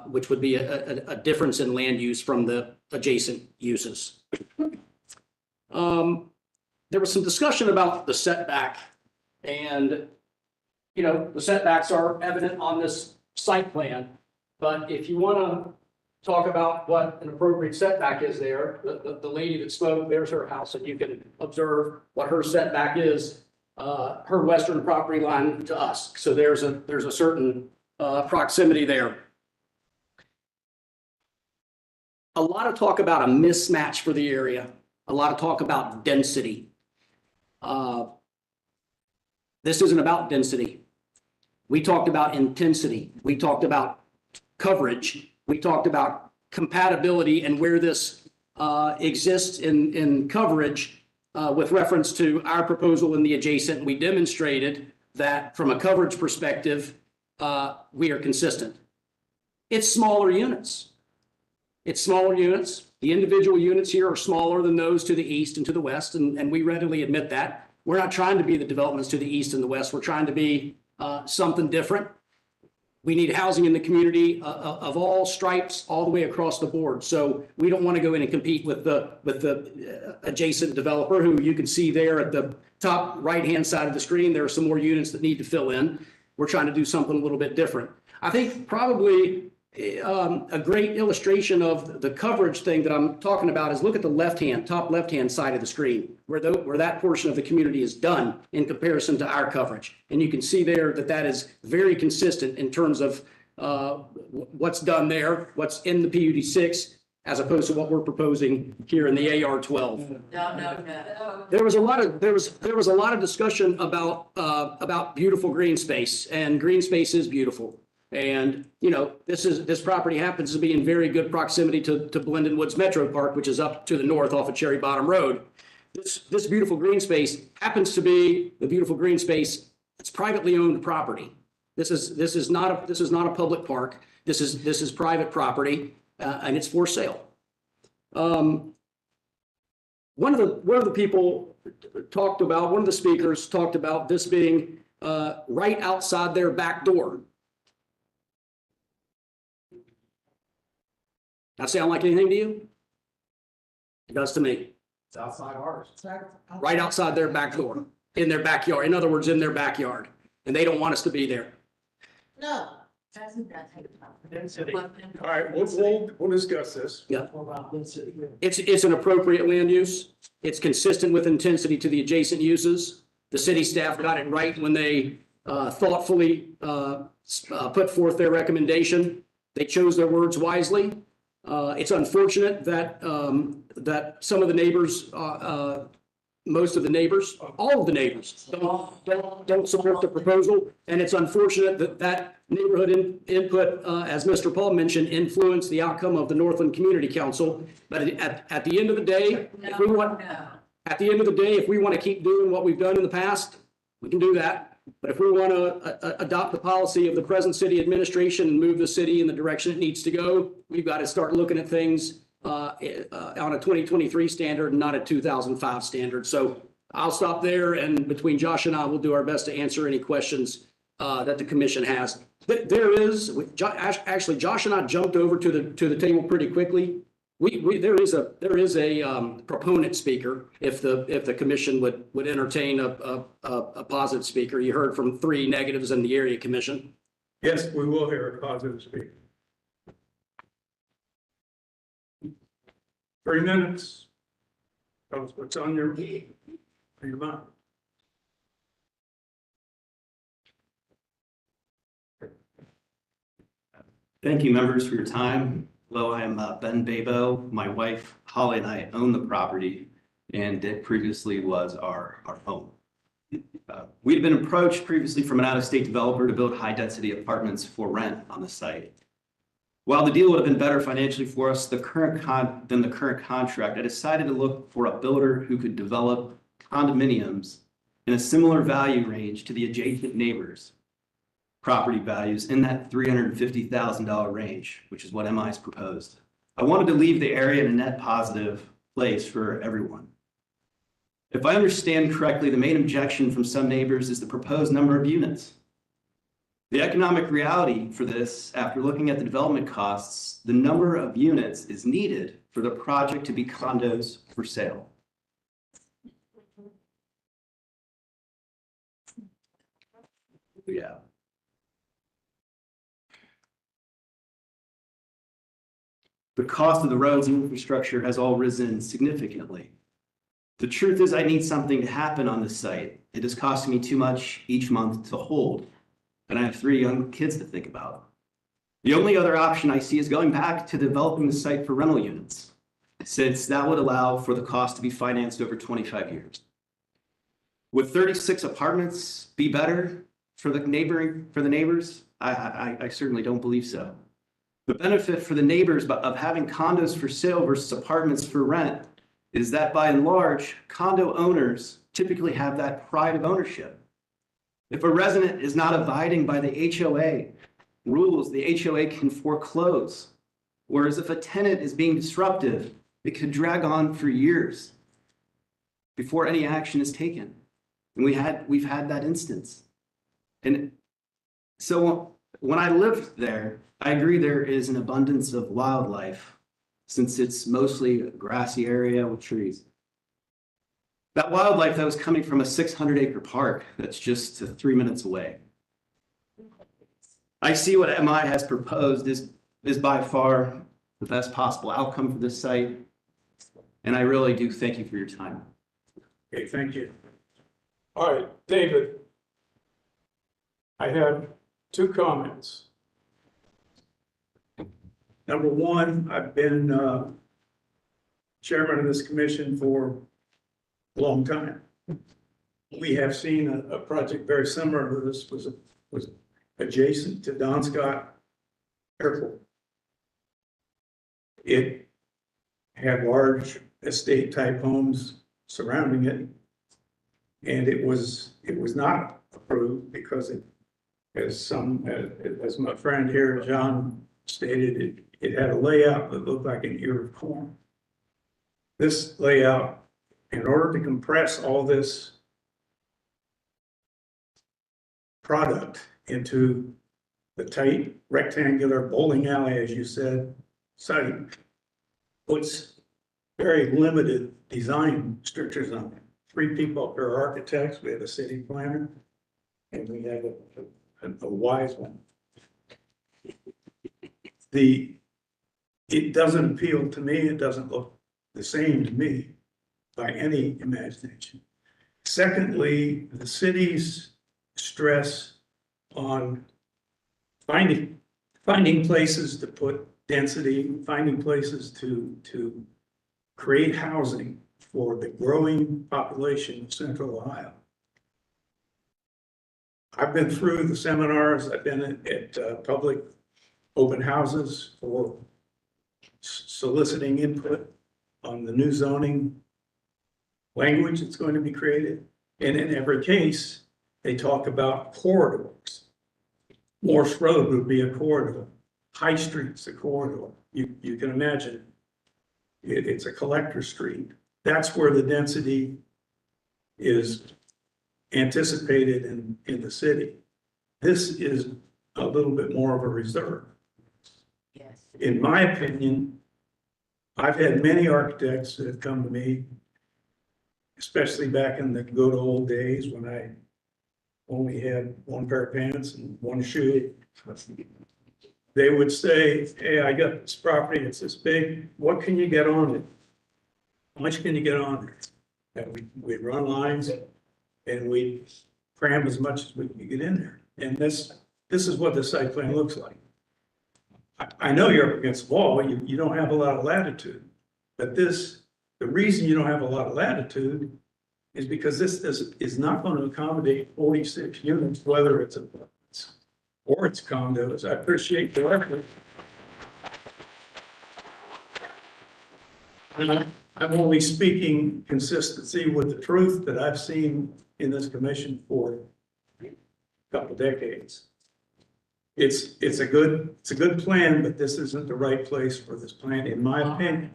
which would be a difference in land use from the adjacent uses. There was some discussion about the setback and, the setbacks are evident on this site plan, but if you want to talk about what an appropriate setback is there, the lady that spoke, there's her house and you can observe what her setback is. Her western property line to us. So there's a certain proximity there. A lot of talk about a mismatch for the area. A lot of talk about density. This isn't about density. We talked about intensity. We talked about coverage. We talked about compatibility and where this exists in coverage. With reference to our proposal in the adjacent, we demonstrated that from a coverage perspective, we are consistent. It's smaller units. It's smaller units. The individual units here are smaller than those to the east and to the west, and we readily admit that. We're not trying to be the developments to the east and the west. We're trying to be something different. We need housing in the community of all stripes, all the way across the board. So we don't want to go in and compete with the adjacent developer, who you can see there at the top right-hand side of the screen. There are some more units that need to fill in. We're trying to do something a little bit different. I think probably a great illustration of the coverage thing that I'm talking about is look at the top left-hand side of the screen, where that portion of the community is done in comparison to our coverage. And you can see there that is very consistent in terms of what's done there, what's in the PUD 6, as opposed to what we're proposing here in the AR 12. No. There was a lot of discussion about beautiful green space, and green space is beautiful. And, you know, this property happens to be in very good proximity to Blendon Woods Metro Park, which is up to the north off of Cherry Bottom Road. This beautiful green space happens to be the beautiful green space. It's privately owned property. This is not a public park. This is private property, and it's for sale. One of the speakers talked about this being right outside their back door. That sound like anything to you? It does to me. It's outside ours. Right outside their back door, in their backyard. In other words, in their backyard. And they don't want us to be there. No. All right, we'll discuss this. Yeah. It's an appropriate land use. It's consistent with intensity to the adjacent uses. The city staff got it right when they thoughtfully put forth their recommendation. They chose their words wisely. It's unfortunate that some of the neighbors, most of the neighbors, all of the neighbors don't support the proposal. And it's unfortunate that neighborhood input, as Mr. Paul mentioned, influenced the outcome of the Northland Community Council. But at the end of the day, if we want to keep doing what we've done in the past, we can do that. But if we want to adopt the policy of the present city administration and move the city in the direction it needs to go, we've got to start looking at things on a 2023 standard and not a 2005 standard. So I'll stop there, and between Josh and I, we'll do our best to answer any questions that the commission has. There is, actually, Josh and I jumped over to the table pretty quickly. There is a proponent speaker if the commission would entertain a positive speaker. You heard from 3 negatives in the area commission. Yes, we will hear a positive speaker. 3 minutes. Tell us what's on your mind. Thank you, members, for your time. Hello, I am Ben Babo. My wife, Holly, and I own the property, and it previously was our home. We'd been approached previously from an out-of-state developer to build high-density apartments for rent on the site. While the deal would have been better financially for us than the current contract, I decided to look for a builder who could develop condominiums in a similar value range to the adjacent neighbors' property values in that $350,000 range, which is what MI's proposed. I wanted to leave the area in a net positive place for everyone. If I understand correctly, the main objection from some neighbors is the proposed number of units. The economic reality for this, after looking at the development costs, the number of units is needed for the project to be condos for sale. Yeah. The cost of the roads and infrastructure has all risen significantly. The truth is I need something to happen on this site. It is costing me too much each month to hold, and I have 3 young kids to think about. The only other option I see is going back to developing the site for rental units, since that would allow for the cost to be financed over 25 years. Would 36 apartments be better for the neighbors? I certainly don't believe so. The benefit for the neighbors of having condos for sale versus apartments for rent is that by and large, condo owners typically have that pride of ownership. If a resident is not abiding by the HOA rules, the HOA can foreclose. Whereas if a tenant is being disruptive, it could drag on for years before any action is taken. And we've had that instance. And so When I lived there, I agree there is an abundance of wildlife since it's mostly a grassy area with trees. That wildlife that was coming from a 600-acre park that's just 3 minutes away. I see what MI has proposed is by far the best possible outcome for this site. And I really do thank you for your time. Okay, thank you. All right, David. I have two comments. Number one, I've been chairman of this commission for a long time. We have seen a project very similar to this was adjacent to Don Scott Airport. It had large estate type homes surrounding it. And it was not approved because as my friend here, John, stated, it had a layout that looked like an ear of corn. This layout, in order to compress all this product into the tight rectangular bowling alley, as you said, site, puts very limited design strictures on it. 3 people are architects, we have a city planner, and we have a wise one. It doesn't appeal to me, it doesn't look the same to me by any imagination. Secondly, the city's stress on finding places to put density, finding places to create housing for the growing population of Central Ohio. I've been through the seminars, I've been at public open houses for soliciting input on the new zoning language that's going to be created. And in every case, they talk about corridors. Morse Road would be a corridor. High Street's a corridor. You can imagine it's a collector street. That's where the density is anticipated in the city. This is a little bit more of a reserve. Yes. In my opinion, I've had many architects that have come to me, especially back in the good old days when I only had one pair of pants and one shoe. They would say, hey, I got this property, it's this big, what can you get on it? How much can you get on it? And we'd run lines and we'd cram as much as we could get in there. And this is what the site plan looks like. I know you're up against the wall, you don't have a lot of latitude, but the reason you don't have a lot of latitude is because this is not going to accommodate 46 units, whether it's apartments or it's condos. I appreciate the effort. And I'm only speaking consistency with the truth that I've seen in this commission for a couple decades. It's a good plan, but this isn't the right place for this plan, in my opinion.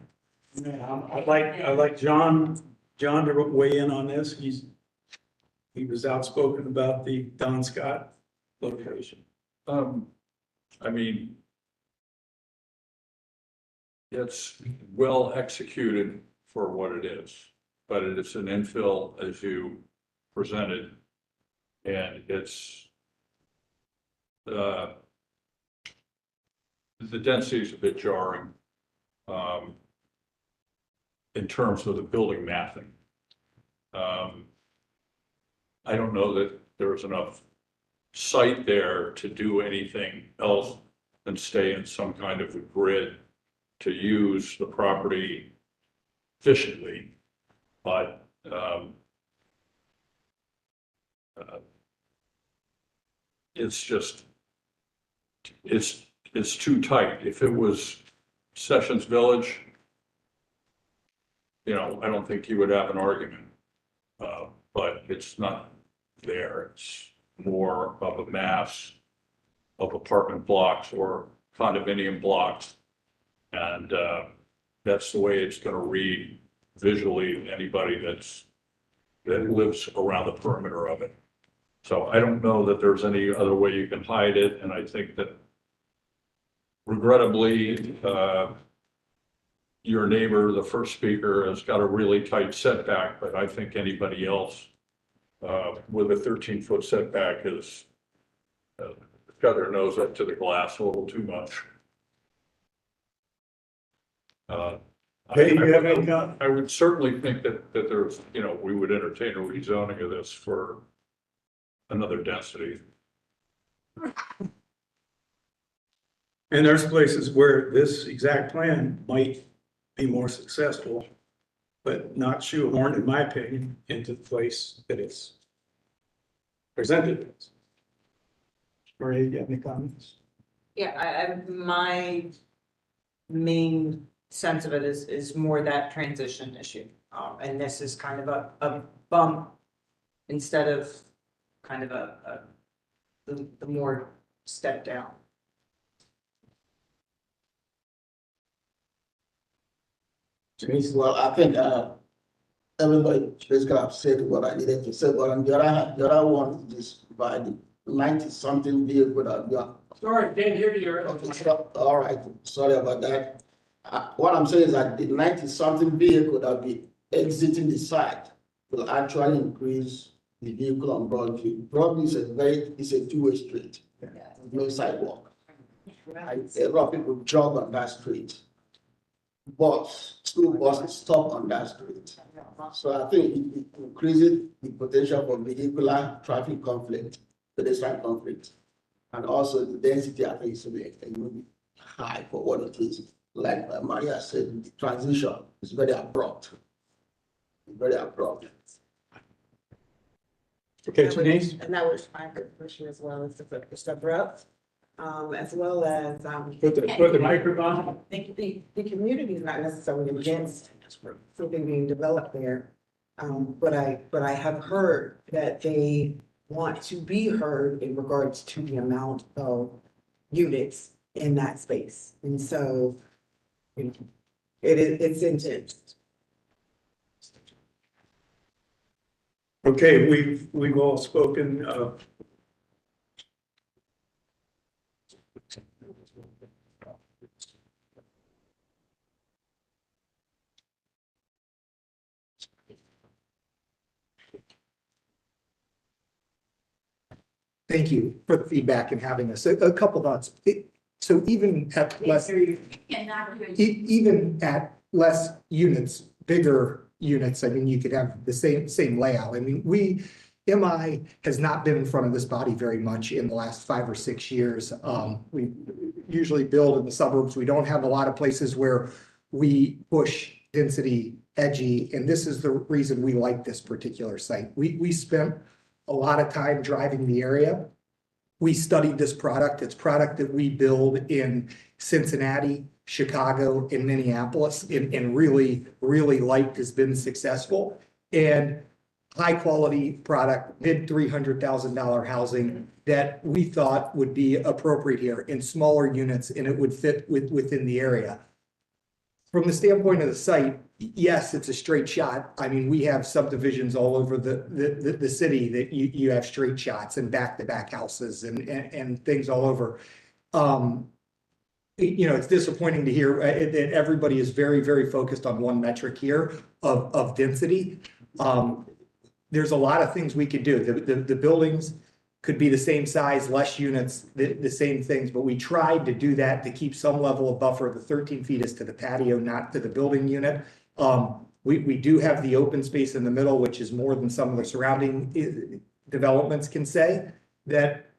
I'd like John to weigh in on this. He was outspoken about the Don Scott location. I mean, it's well executed for what it is, but it is an infill as you presented. And it's, the density is a bit jarring in terms of the building mapping. I don't know that there's enough site there to do anything else than stay in some kind of a grid to use the property efficiently. But it's just, it's too tight. If it was Sessions Village, you know, I don't think you would have an argument. But it's not there. It's more of a mass of apartment blocks or condominium blocks. And that's the way it's going to read visually to anybody that lives around the perimeter of it. So I don't know that there's any other way you can hide it, and I think that regrettably, your neighbor, the first speaker, has got a really tight setback, but I think anybody else with a 13-foot setback has got their nose up to the glass a little too much. Hey, you have any comment? I would certainly think that there's, we would entertain a rezoning of this for another density. And there's places where this exact plan might be more successful, but not shoehorned, in my opinion, into the place that it's presented. Maria, you have any comments? Yeah, my main sense of it is more that transition issue. And this is kind of a bump instead of kind of the more step down. Well, I think everybody basically have said what I needed to say, but on the other hand, the other one is by the 90-something vehicle that we are. Sorry, can't hear you. All right, sorry about that. What I'm saying is that the 90-something vehicle that be exiting the site will actually increase the vehicle on Broadview. Broadview is a two-way street, no sidewalk. A lot of people jog on that street. School buses stop on that street. So I think it increases the potential for vehicular traffic conflict, pedestrian conflict. And also the density, I think, is a little bit high for what it is. Like Maria said, the transition is very abrupt. Very abrupt. Okay, Denise? And that was my question as well, it's abrupt, as well as, Put the microphone. the community is not necessarily against something being developed there. But I have heard that they want to be heard in regards to the amount of units in that space. And so it's intense. Okay, we've all spoken. Thank you for the feedback and having us. A couple thoughts. So even at less, even at less units, bigger units, I mean, you could have the same layout. I mean, MI has not been in front of this body very much in the last 5 or 6 years. We usually build in the suburbs. We don't have a lot of places where we push density edgy, and this is the reason we like this particular site. We spent a lot of time driving the area. We studied this product. It's product that we build in Cincinnati, Chicago, and Minneapolis, and really liked, has been successful. And high quality product, mid $300,000 housing that we thought would be appropriate here in smaller units, and it would fit within the area. From the standpoint of the site, yes, it's a straight shot. I mean, we have subdivisions all over the city that you have straight shots and back-to-back houses and things all over. It's disappointing to hear that everybody is very focused on one metric here of density. There's a lot of things we could do. The buildings could be the same size, less units, the same things, but we tried to do that to keep some level of buffer. The 13 feet is to the patio, not to the building unit. We do have the open space in the middle, which is more than some of the surrounding developments can say. That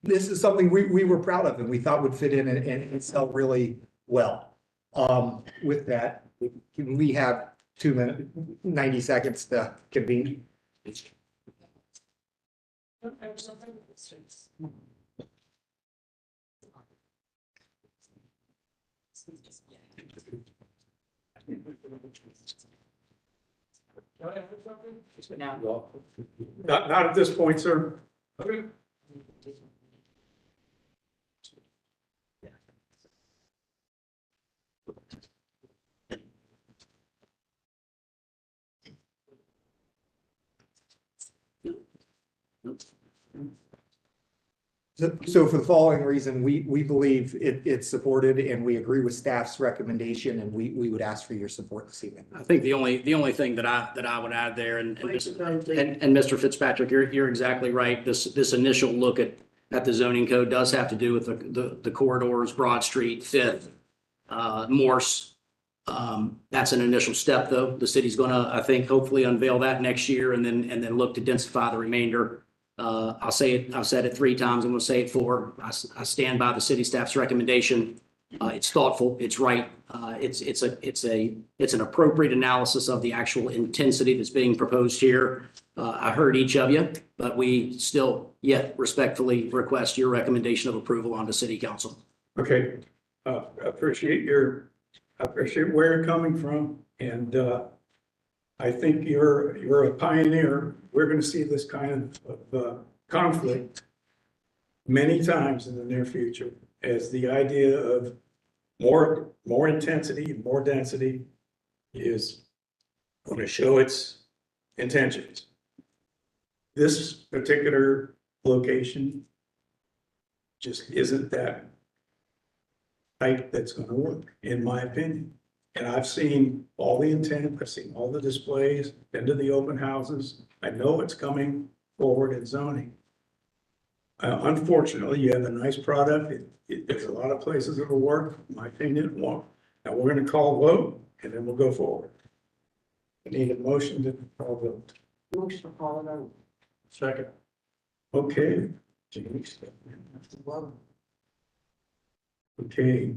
this is something we were proud of and we thought would fit in and sell really well. With that, we have 2 minutes, 90 seconds to convene. Not at this point, sir. Okay. So for the following reason, we believe it's supported and we agree with staff's recommendation and we would ask for your support this evening. I think the only thing that I would add there, and Mr. Fitzpatrick, you're exactly right. This initial look at the zoning code does have to do with the corridors, Broad Street, Fifth, Morse. That's an initial step, though. The city's gonna, I think, hopefully unveil that next year and then look to densify the remainder. I've said it 3 times, I'm gonna say it 4. I stand by the city staff's recommendation. It's thoughtful, it's right. It's an appropriate analysis of the actual intensity that's being proposed here. I heard each of you, but we still yet respectfully request your recommendation of approval on the city council. Okay, I appreciate where you're coming from, and I think you're a pioneer. We're gonna see this kind of conflict many times in the near future, as the idea of more intensity, more density is going to show its intentions. This particular location just isn't that type that's going to work, in my opinion. And I've seen all the intent, I've seen all the displays, been to the open houses. I know it's coming forward in zoning. Unfortunately, you have a nice product. There's a lot of places it'll work, in my opinion, it won't. Now, we're gonna call vote, and then we'll go forward. I need a motion to call vote. Motion to call it out. Second. Okay. Okay.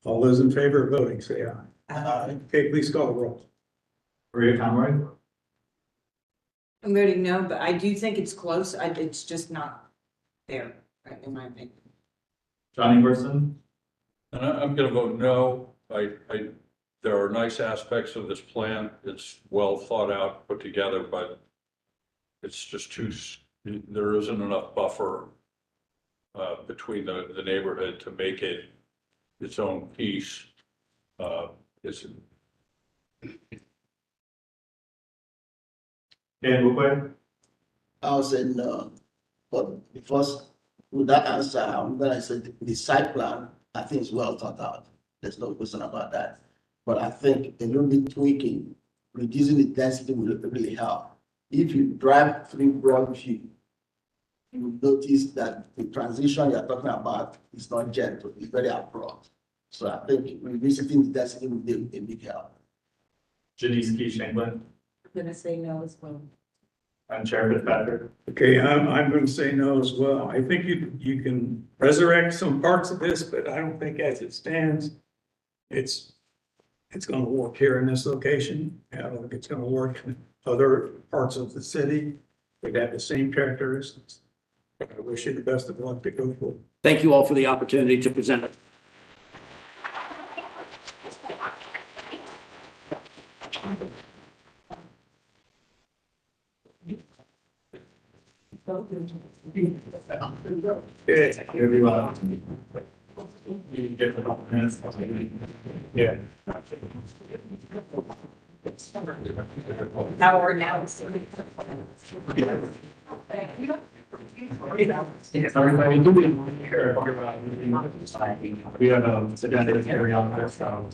All those in favor of voting, say aye. Aye. Okay, please call the roll. Maria Conroy. I'm voting no, but I do think it's close. It's just not there, right, in my opinion. Johnny Wilson. And I'm gonna vote no. There are nice aspects of this plan. It's well thought out, put together, but it's just there isn't enough buffer between the neighborhood to make it its own piece. I'll say no, but first, with that answer, I'm gonna say the site plan, I think is well thought out. There's no question about that. But I think a little bit tweaking, reducing the density will really help. If you drive through Broadview, you will notice that the transition you're talking about is not gentle, it's very abrupt. So I think revisiting the density will be a big help. Janice Keith-Shanklin. I'm gonna say no as well. I'm Chair Fitzpatrick. Okay, I'm going to say no as well. I think you can resurrect some parts of this, but I don't think as it stands, it's going to work here in this location. I don't think it's going to work in other parts of the city. They have the same characteristics. I wish you the best of luck to go forward. Thank you all for the opportunity to present it. Yeah. Now we're now. Everybody doing here. We have a agenda to carry on this, so.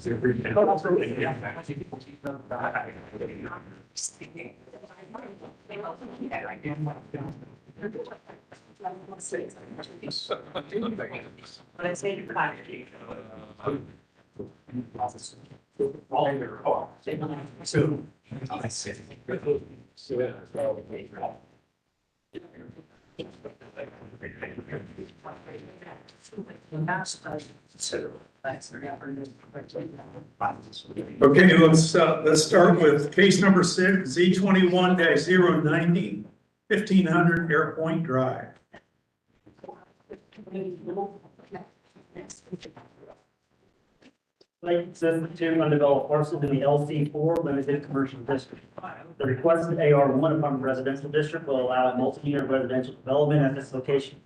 But I say Okay, let's start with case number 6, Z21-090, 1500 Airpoint Drive. System 2 undeveloped parcel in the LC4 limited commercial district. The requested AR1 apartment residential district will allow multi-unit residential development at this location.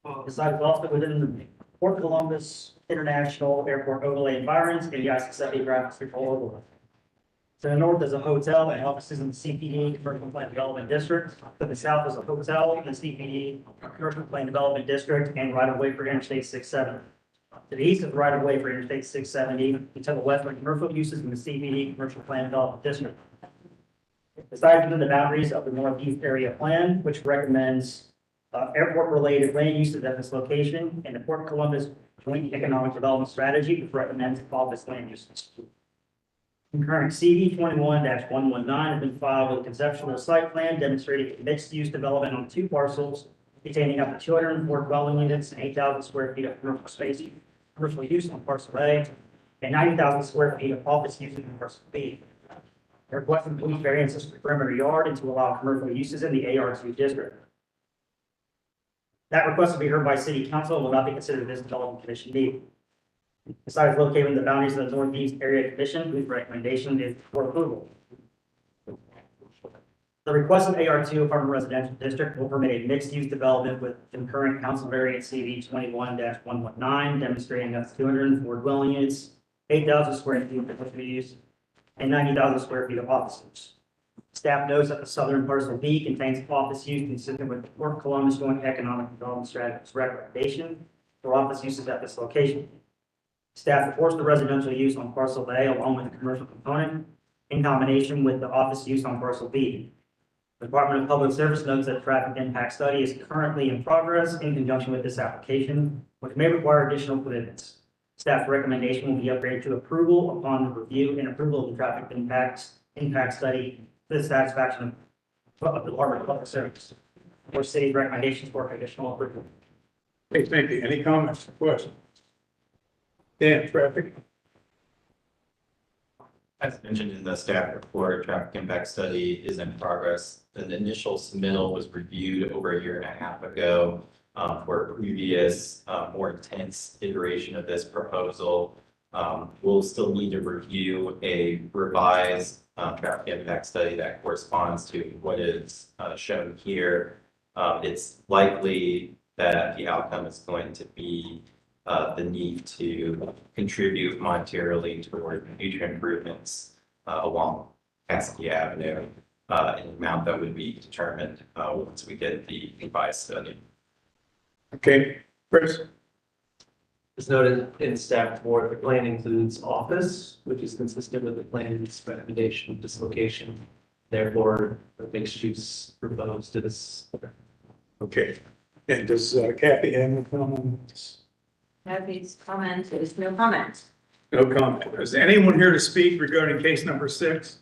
The site is also within the Port Columbus International Airport overlay environs and the I-670 graphics control overlay. To the north is a hotel and offices in the CPD Commercial Plan Development District. To the south is a hotel in the CPD Commercial Plan Development District and right of way for Interstate 670. To the east is right of way for Interstate 670. And to the west are commercial uses in the CPD Commercial Plan Development District. Besides within the boundaries of the northeast area plan, which recommends airport-related land uses at this location, and the Port Columbus Joint Economic Development Strategy, which recommends office land uses. Concurrent CD 21-119 has been filed with a conceptual site plan demonstrating mixed-use development on 2 parcels containing up to 204 dwelling units and 8,000 square feet of commercial space, commercial use on parcel A, and 90,000 square feet of office use in parcel B. They're requesting police variances for perimeter yard and to allow commercial uses in the AR2 district. That request will be heard by City Council and will not be considered this development commission meeting. The site is located in the boundaries of the Northeast Area Commission, whose recommendation is for approval. The requested AR2 apartment residential district will permit a mixed-use development with concurrent council variant CV 21-119, demonstrating up to 204 dwelling units, 8,000 square feet of commercial use, and 90,000 square feet of office use. Staff notes that the southern parcel B contains office use consistent with the Port Columbus Joint Economic Development Strategy's recommendation for office uses at this location. Staff supports the residential use on parcel A along with the commercial component in combination with the office use on parcel B. The Department of Public Service notes that a traffic impact study is currently in progress in conjunction with this application, which may require additional commitments. Staff's recommendation will be upgraded to approval upon the review and approval of the traffic impact study to the satisfaction of the Department of Public Service. Or city's recommendations for conditional approval. Hey, thank you. Any comments or questions? Dan, traffic? As mentioned in the staff report, traffic impact study is in progress. An initial submittal was reviewed over 1.5 years ago for a previous, more intense iteration of this proposal. We'll still need to review a revised traffic impact study that corresponds to what is shown here. It's likely that the outcome is going to be the need to contribute monetarily toward future improvements along Cassidy Avenue, an amount that would be determined once we get the revised study. Okay, Chris? As noted in staff report, the plan includes office, which is consistent with the plan's recommendation of dislocation. Therefore, the mixed use proposed to this. Okay, and does Kathy have any comments? Kathy's comment is no comment. No comment. Is anyone here to speak regarding case number 6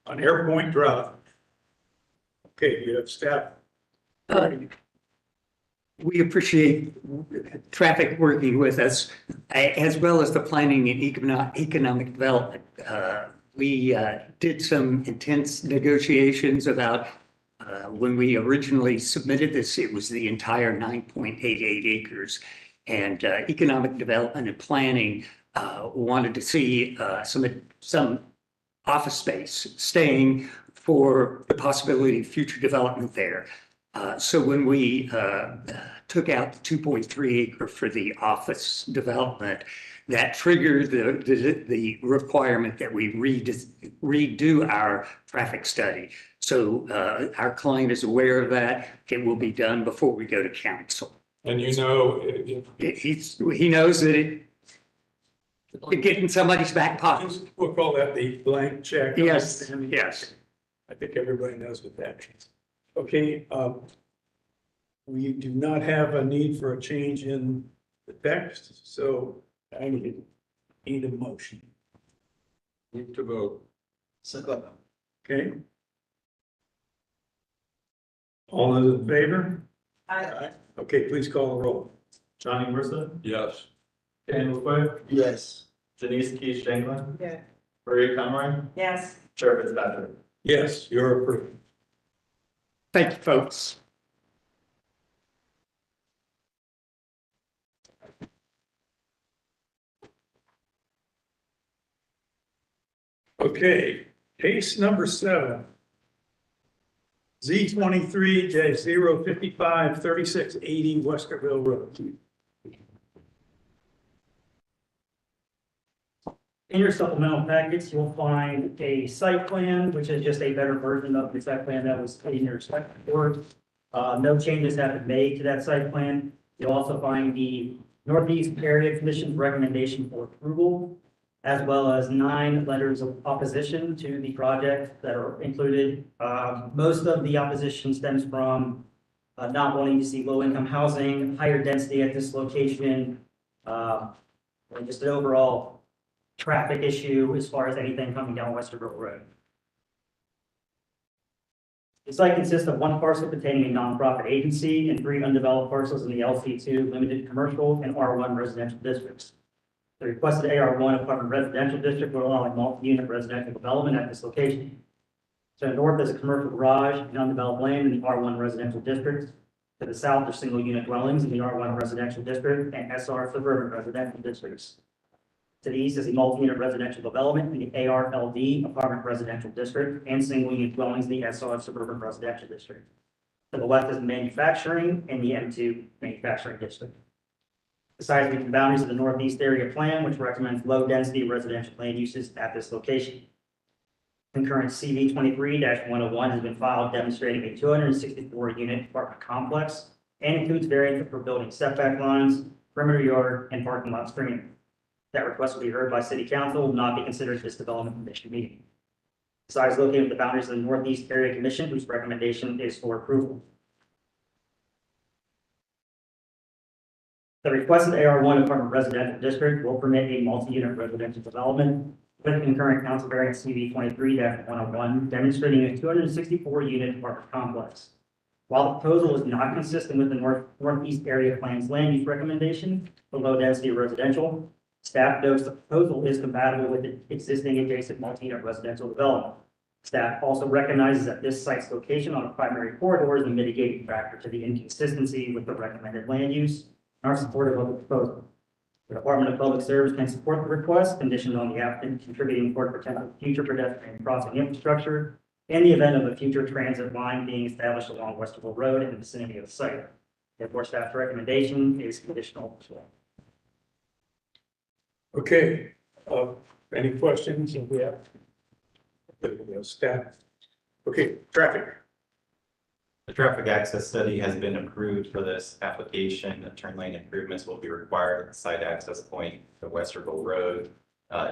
on Airpoint Drive? Okay, you have staff. We appreciate traffic working with us, as well as the planning and economic development. We did some intense negotiations about when we originally submitted this, it was the entire 9.88 acres. And economic development and planning wanted to see some office space staying for the possibility of future development there. So when we took out the 2.3 acre for the office development, that triggered the requirement that we redo our traffic study. So our client is aware of that. It will be done before we go to council. And you know, he knows that it get in somebody's back pocket. We'll call that the blank check. Yes, yes. I think everybody knows what that means. Okay, we do not have a need for a change in the text, so I need a motion. Move to vote. Okay. All those in favor? Aye. Okay, please call the roll. Johnny Mercer, Yes. Dan LaFleur, Yes. Denise Keith Shanklin, Yeah. Maria Conroy, Yes. Chair Fitzpatrick. Yes, you're approved. Thank you, folks. Okay, case number 7. Z23-055 3680 Westerville Road. In your supplemental packets, you'll find a site plan, which is just a better version of the site plan that was in your site report. No changes have been made to that site plan. You'll also find the Northeast Area Commission's recommendation for approval, as well as 9 letters of opposition to the project that are included. Most of the opposition stems from not wanting to see low-income housing, higher density at this location, and just an overall traffic issue as far as anything coming down Westerville Road. The site consists of 1 parcel containing a nonprofit agency and 3 undeveloped parcels in the LC2 limited commercial and R1 residential districts. The requested AR1 apartment residential district will allow a multi-unit residential development at this location. To the north is a commercial garage and undeveloped land in the R1 residential district. To the south are single-unit dwellings in the R1 residential district and SR suburban residential districts. To the east is a multi-unit residential development in the ARLD apartment residential district and single-unit dwellings in the SR suburban residential district. To the left is manufacturing and the M2 manufacturing district. Besides the boundaries of the Northeast Area Plan, which recommends low-density residential land uses at this location. Concurrent CV 23-101 has been filed demonstrating a 264-unit apartment complex and includes variance for building setback lines, perimeter yard, and parking lot screening. That request will be heard by City Council, will not be considered at this Development Commission meeting. The site is located within the boundaries of the Northeast Area Commission, whose recommendation is for approval. The requested AR1 apartment residential district will permit a multi-unit residential development with concurrent council variance CV 23-101, demonstrating a 264-unit apartment complex. While the proposal is not consistent with the Northeast Area Plan's land use recommendation for low-density residential, staff notes the proposal is compatible with the existing adjacent multi-unit residential development. Staff also recognizes that this site's location on a primary corridor is a mitigating factor to the inconsistency with the recommended land use and are supportive of the proposal. The Department of Public Service can support the request conditioned on the applicant contributing toward potential future pedestrian crossing infrastructure in the event of a future transit line being established along Westerville Road in the vicinity of the site. Therefore, staff's recommendation is conditional. Okay, any questions? We have staff. Okay, traffic. The traffic access study has been approved for this application. The turn lane improvements will be required at the site access point to Westerville Road.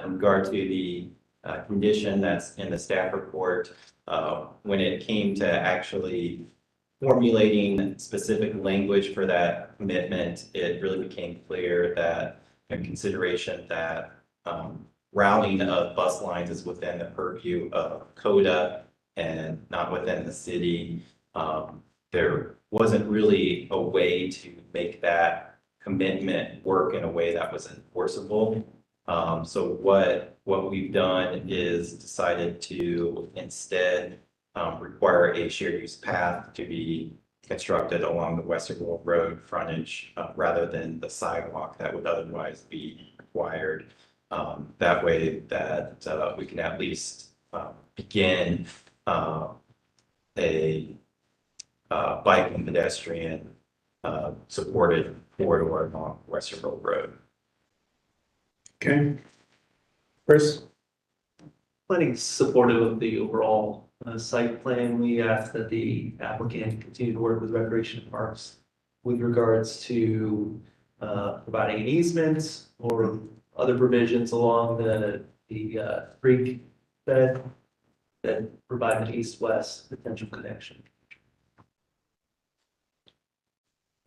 In regard to the condition that's in the staff report, when it came to actually formulating specific language for that commitment, it really became clear that in consideration that routing of bus lines is within the purview of CODA and not within the city. There wasn't really a way to make that commitment work in a way that was enforceable. So what we've done is decided to instead require a shared use path to be constructed along the Westerville Road frontage rather than the sidewalk that would otherwise be required. That way that we can at least begin a bike and pedestrian supported corridor along Westerville Road. Okay. Chris? Planning is supportive of the overall site plan. We ask that the applicant continue to work with Recreation Parks with regards to providing an easement or other provisions along the creek bed that provide an east-west potential connection.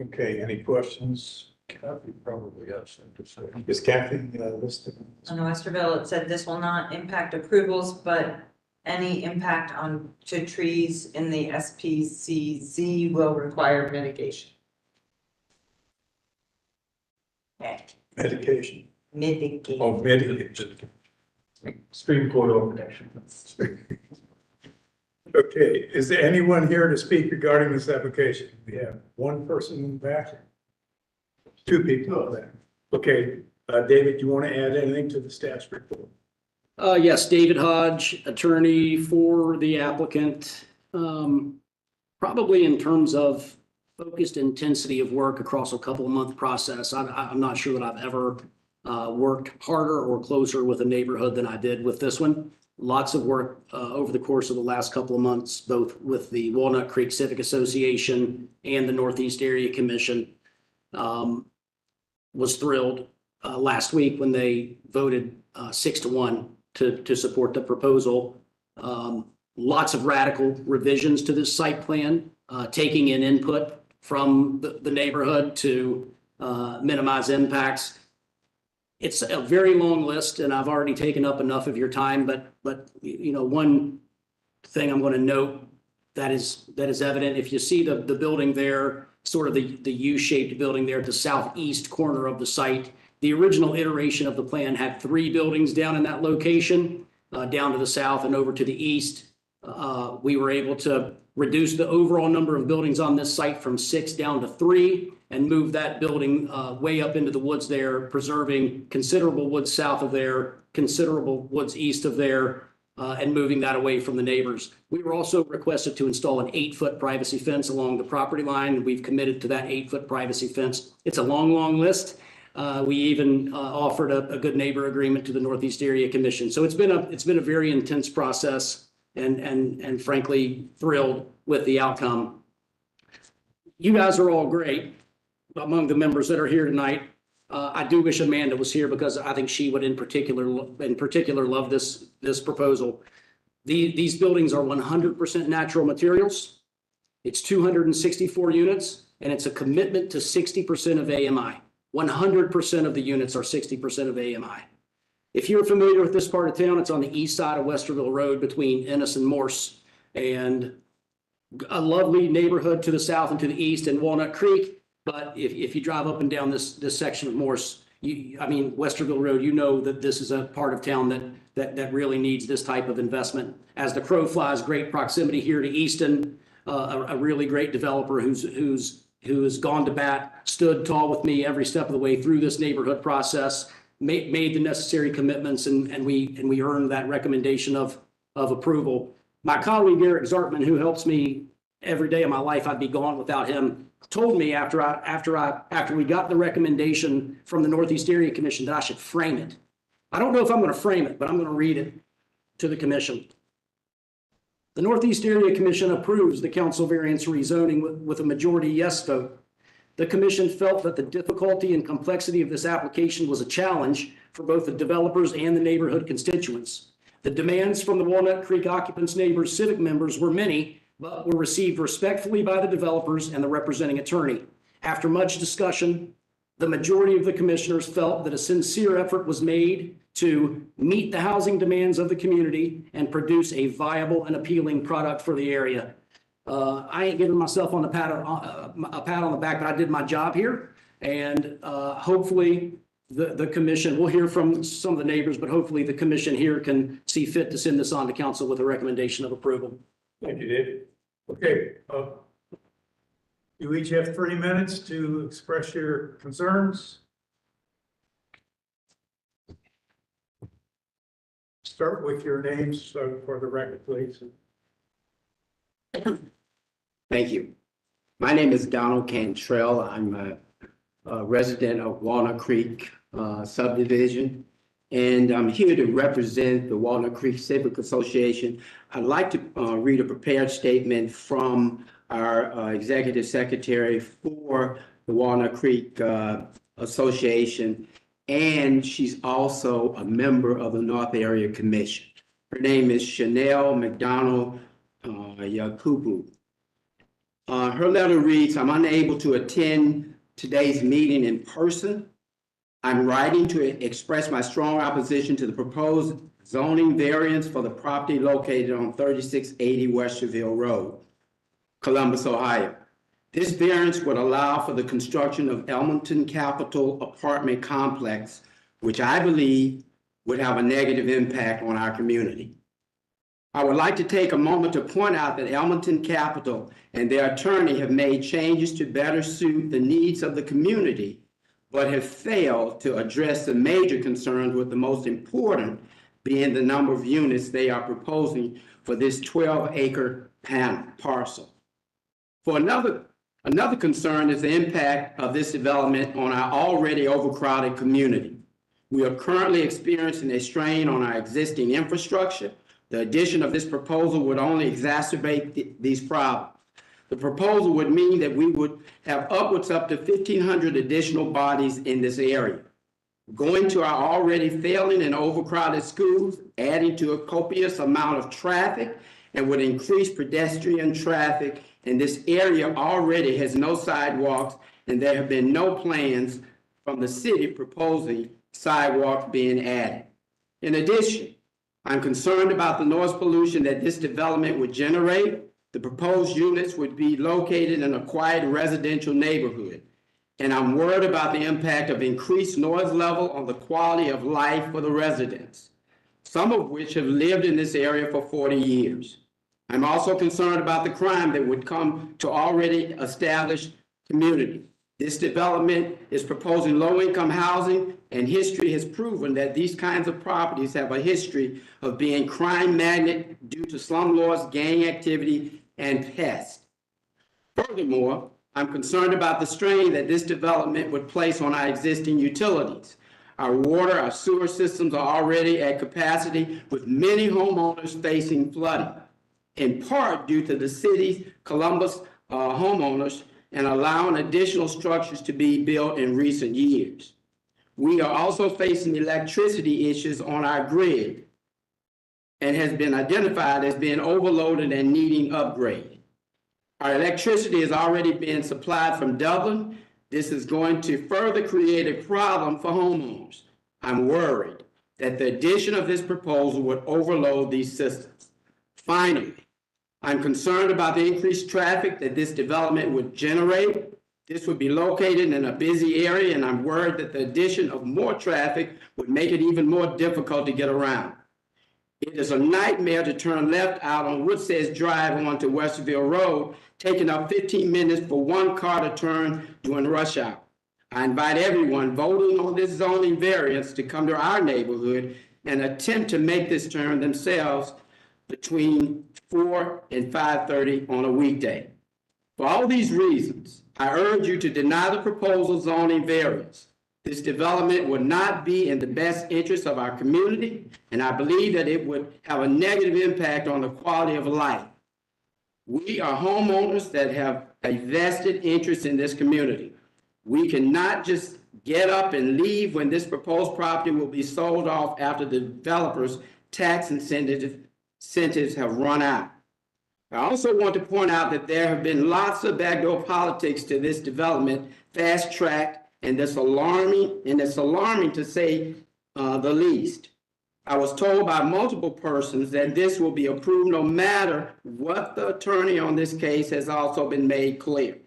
Okay, any questions? Kathy probably has something to say. Is Kathy listed? On Westerville, it said this will not impact approvals, but any impact to trees in the SPCZ will require mitigation. Okay. Medication. Mitigation. Oh, mitigation. Stream corridor protection. Okay, is there anyone here to speak regarding this application? We have one person in the back. Two people there. Okay, David, you want to add anything to the staff's report? Yes, David Hodge, attorney for the applicant. Probably in terms of focused intensity of work across a couple of month process, I'm not sure that I've ever worked harder or closer with a neighborhood than I did with this one. Lots of work over the course of the last couple of months, both with the Walnut Creek Civic Association and the Northeast Area Commission. Was thrilled last week when they voted 6-1 to support the proposal. Lots of radical revisions to this site plan, taking in input from the neighborhood to minimize impacts. It's a very long list, and I've already taken up enough of your time, but you know, one thing I'm going to note that is evident, if you see the building there, sort of the U-shaped building there at the southeast corner of the site, the original iteration of the plan had 3 buildings down in that location, down to the south and over to the east. We were able to reduce the overall number of buildings on this site from 6 down to 3 and move that building way up into the woods there, preserving considerable woods south of there, considerable woods east of there, and moving that away from the neighbors. We were also requested to install an 8-foot privacy fence along the property line. We've committed to that 8-foot privacy fence. It's a long, long list. We even offered a good neighbor agreement to the Northeast Area Commission. So it's been a very intense process, and frankly thrilled with the outcome. You guys are all great among the members that are here tonight. I do wish Amanda was here because I think she would in particular love this proposal. These buildings are 100% natural materials. It's 264 units, and it's a commitment to 60% of AMI. 100% of the units are 60% of AMI. If you're familiar with this part of town, it's on the east side of Westerville Road between Ennis and Morse, and a lovely neighborhood to the south and to the east in Walnut Creek. But if you drive up and down this section of Morse, Westerville Road, you know that this is a part of town that really needs this type of investment. As the crow flies, great proximity here to Easton, a really great developer who's gone to bat, stood tall with me every step of the way through this neighborhood process, made the necessary commitments, and we earned that recommendation of approval. My colleague Eric Zartman, who helps me every day of my life, I'd be gone without him, told me after we got the recommendation from the Northeast Area Commission that I should frame it. I don't know if I'm going to frame it, but I'm going to read it to the commission. The Northeast Area Commission approves the council variance rezoning with a majority yes vote. The commission felt that the difficulty and complexity of this application was a challenge for both the developers and the neighborhood constituents. The demands from the Walnut Creek occupants, neighbors, civic members were many, but were received respectfully by the developers and the representing attorney. After much discussion, the majority of the commissioners felt that a sincere effort was made to meet the housing demands of the community and produce a viable and appealing product for the area. I ain't giving myself a pat on the back, but I did my job here, and hopefully the commission, we'll hear from some of the neighbors, but hopefully the commission here can see fit to send this on to council with a recommendation of approval. Thank you, Dave. Okay, you each have 3 minutes to express your concerns. Start with your names for the record, please. Thank you. My name is Donald Cantrell. I'm a resident of Walnut Creek subdivision, and I'm here to represent the Walnut Creek Civic Association. I'd like to read a prepared statement from our executive secretary for the Walnut Creek Association, and she's also a member of the North Area Commission. Her name is Chanel McDonald Yakubu. Her letter reads, I'm unable to attend today's meeting in person. I'm writing to express my strong opposition to the proposed zoning variance for the property located on 3680 Westerville Road, Columbus, Ohio. This variance would allow for the construction of Elmonton Capital apartment complex, which I believe would have a negative impact on our community. I would like to take a moment to point out that Elmonton Capital and their attorney have made changes to better suit the needs of the community, but have failed to address the major concerns, with the most important being the number of units they are proposing for this 12-acre parcel. For another concern is the impact of this development on our already overcrowded community. We are currently experiencing a strain on our existing infrastructure. The addition of this proposal would only exacerbate these problems. The proposal would mean that we would have upwards up to 1,500 additional bodies in this area, going to our already failing and overcrowded schools, adding to a copious amount of traffic, and would increase pedestrian traffic. And this area already has no sidewalks, and there have been no plans from the city proposing sidewalks being added. In addition, I'm concerned about the noise pollution that this development would generate. The proposed units would be located in a quiet residential neighborhood, and I'm worried about the impact of increased noise level on the quality of life for the residents, some of which have lived in this area for 40 years. I'm also concerned about the crime that would come to already established community. This development is proposing low-income housing, and history has proven that these kinds of properties have a history of being crime magnet due to slumlords, gang activity, and pests. Furthermore, I'm concerned about the strain that this development would place on our existing utilities. Our water, our sewer systems are already at capacity, with many homeowners facing flooding, in part due to the city's Columbus homeowners and allowing additional structures to be built in recent years. We are also facing electricity issues on our grid and has been identified as being overloaded and needing upgrade. Our electricity is already being supplied from Dublin. This is going to further create a problem for homeowners. I'm worried that the addition of this proposal would overload these systems. Finally, I'm concerned about the increased traffic that this development would generate. This would be located in a busy area, and I'm worried that the addition of more traffic would make it even more difficult to get around. It is a nightmare to turn left out on Woodstead Drive onto Westerville Road, taking up 15 minutes for one car to turn during rush hour. I invite everyone voting on this zoning variance to come to our neighborhood and attempt to make this turn themselves between 4 and 5:30 on a weekday. For all these reasons, I urge you to deny the proposal zoning variance. This development would not be in the best interest of our community, and I believe that it would have a negative impact on the quality of life. We are homeowners that have a vested interest in this community. We cannot just get up and leave when this proposed property will be sold off after the developers' tax incentives have run out. I also want to point out that there have been lots of backdoor politics to this development, fast-tracked, and it's alarming to say the least. I was told by multiple persons that this will be approved no matter what the attorney on this case has also been made clear.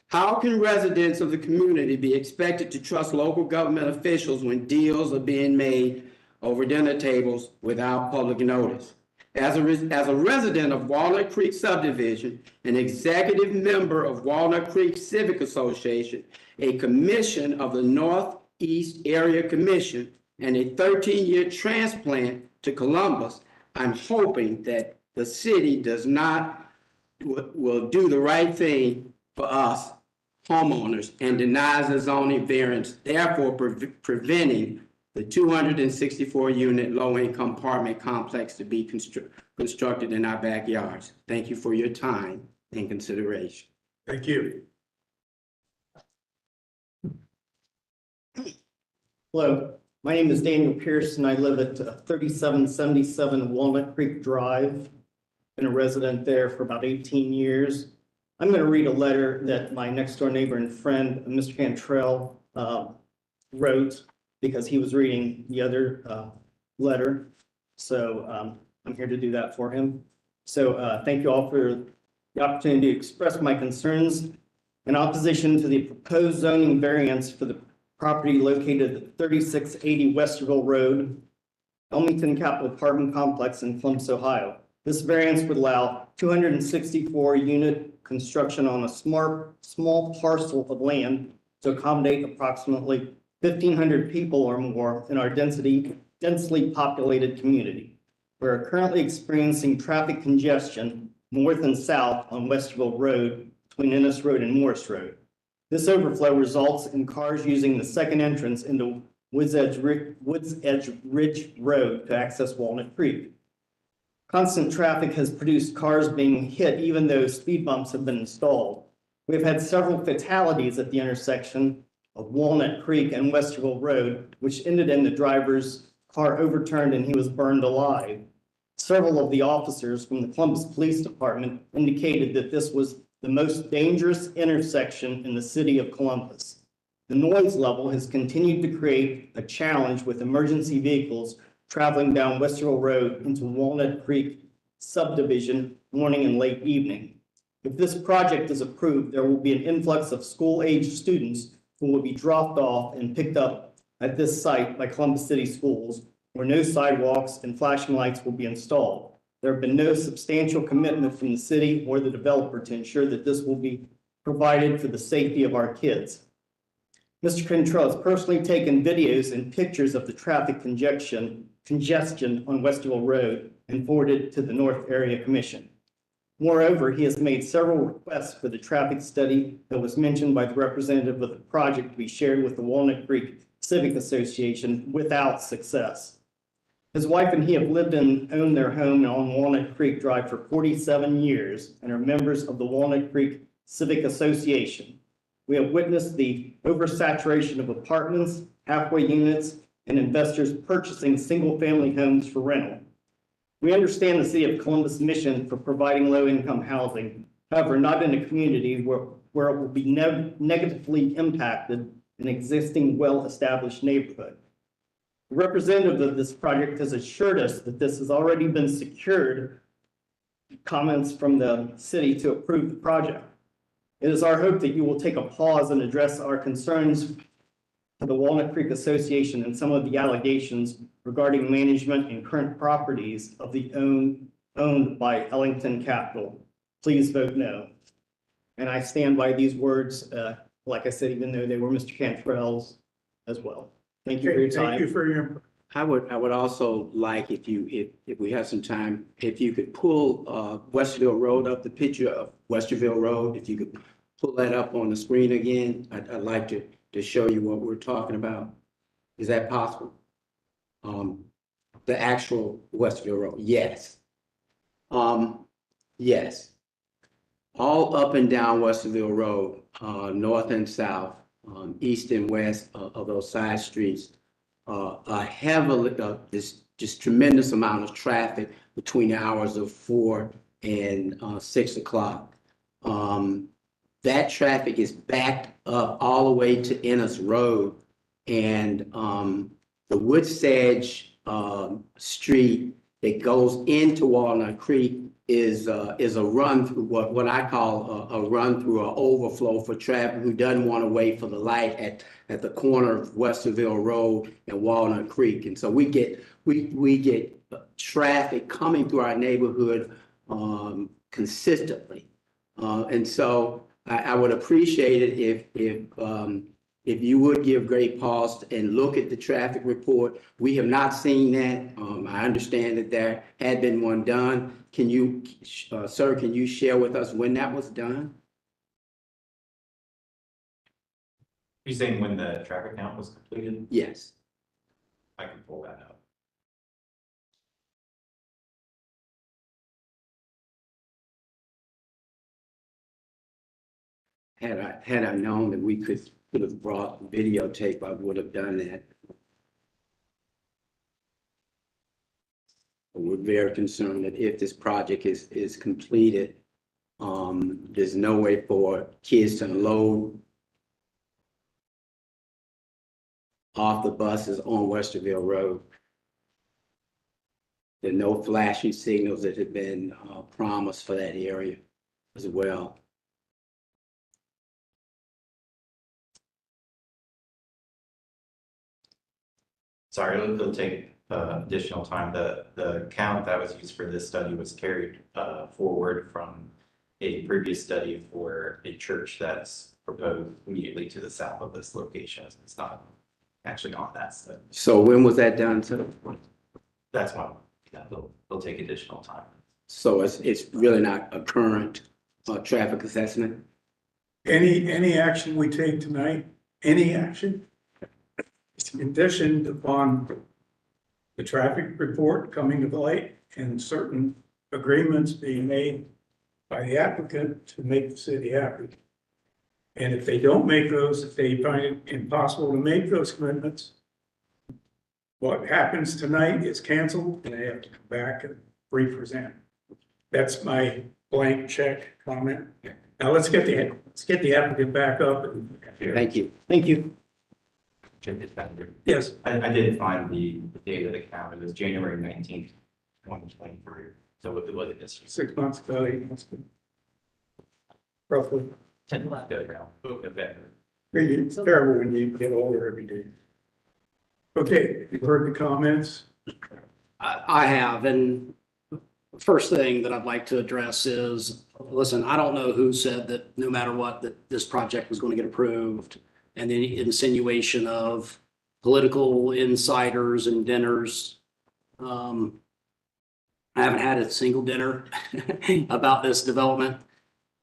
How can residents of the community be expected to trust local government officials when deals are being made over dinner tables without public notice? As a resident of Walnut Creek subdivision, an executive member of Walnut Creek Civic Association, a commission of the Northeast Area Commission, and a 13-year transplant to Columbus, I'm hoping that the city will do the right thing for us homeowners and denies the zoning variance, therefore preventing the 264-unit low-income apartment complex to be constructed in our backyards. Thank you for your time and consideration. Thank you. Hello, my name is Daniel Pearson. I live at 3777 Walnut Creek Drive. Been a resident there for about 18 years. I'm going to read a letter that my next door neighbor and friend, Mr. Cantrell, wrote because he was reading the other letter. So I'm here to do that for him. So thank you all for the opportunity to express my concerns in opposition to the proposed zoning variance for the property located at 3680 Westerville Road, Elmington Capital Apartment Complex in Columbus, Ohio. This variance would allow 264-unit construction on a small parcel of land to accommodate approximately 1,500 people or more in our densely populated community. We are currently experiencing traffic congestion north and south on Westerville Road between Ennis Road and Morris Road. This overflow results in cars using the second entrance into Woods Edge Ridge Road to access Walnut Creek. Constant traffic has produced cars being hit even though speed bumps have been installed. We've had several fatalities at the intersection of Walnut Creek and Westerville Road, which ended in the driver's car overturned and he was burned alive. Several of the officers from the Columbus Police Department indicated that this was the most dangerous intersection in the city of Columbus. The noise level has continued to create a challenge with emergency vehicles traveling down Westerville Road into Walnut Creek subdivision morning and late evening. If this project is approved, there will be an influx of school-aged students who will be dropped off and picked up at this site by Columbus City Schools, where no sidewalks and flashing lights will be installed. There have been no substantial commitment from the city or the developer to ensure that this will be provided for the safety of our kids. Mr. Cantrell has personally taken videos and pictures of the traffic congestion on Westerville Road and forwarded to the North Area Commission. Moreover, he has made several requests for the traffic study that was mentioned by the representative of the project to be shared with the Walnut Creek Civic Association without success. His wife and he have lived and owned their home on Walnut Creek Drive for 47 years and are members of the Walnut Creek Civic Association. We have witnessed the oversaturation of apartments, halfway units, and investors purchasing single-family homes for rental. We understand the city of Columbus' mission for providing low-income housing, however, not in a community where it will be negatively impacted an existing well-established neighborhood. The representative of this project has assured us that this has already been secured comments from the city to approve the project. It is our hope that you will take a pause and address our concerns to the Walnut Creek Association and some of the allegations regarding management and current properties of the owned by Ellington Capital. Please vote no. And I stand by these words, like I said, even though they were Mr. Cantrell's as well. Thank you for your time. Thank you for your input. I would also like, if we have some time, if you could pull Westerville Road up, the picture of Westerville Road, if you could pull that up on the screen again. I'd like to show you what we're talking about. Is that possible? The actual Westerville Road, yes. Yes. All up and down Westerville Road, north and south, east and west of those side streets, a heavily, just tremendous amount of traffic between the hours of 4 and 6 o'clock. That traffic is backed up all the way to Ennis Road, and the Woods Edge street that goes into Walnut Creek is a run through, what I call a run through, or overflow for traffic who doesn't want to wait for the light at the corner of Westerville Road and Walnut Creek. And so we get traffic coming through our neighborhood consistently. And so I would appreciate it if you would give great pause and look at the traffic report. We have not seen that. I understand that there had been one done. Can you, sir, can you share with us when that was done? You're saying when the traffic count was completed? Yes. I can pull that up. Had I known that we could have brought videotape, I would have done that. We're very concerned that if this project is completed, there's no way for kids to load off the buses on Westerville Road. There are no flashing signals that have been promised for that area as well. Sorry, it'll take additional time. The count that was used for this study was carried forward from a previous study for a church that's proposed immediately to the south of this location. It's not actually on that study. So when was that done, sir? That's why they'll take additional time. So it's really not a current traffic assessment? Any action we take tonight, any action It's conditioned upon the traffic report coming to light and certain agreements being made by the applicant to make the city happy. And if they don't make those, if they find it impossible to make those commitments, what happens tonight is canceled and they have to come back and re-present. That's my blank check comment. Now let's get the applicant back up. Thank you. Thank you. Yes. I did find the date of the count. It was January 19th, 2023. So it wasn't this. 6 months ago, 8 months ago. Roughly. 10 months ago now. November. It's terrible when you get older every day. Okay, you've heard the comments. I have, and first thing that I'd like to address is, listen, I don't know who said that no matter what, that this project was going to get approved. And the insinuation of political insiders and dinners. I haven't had a single dinner about this development.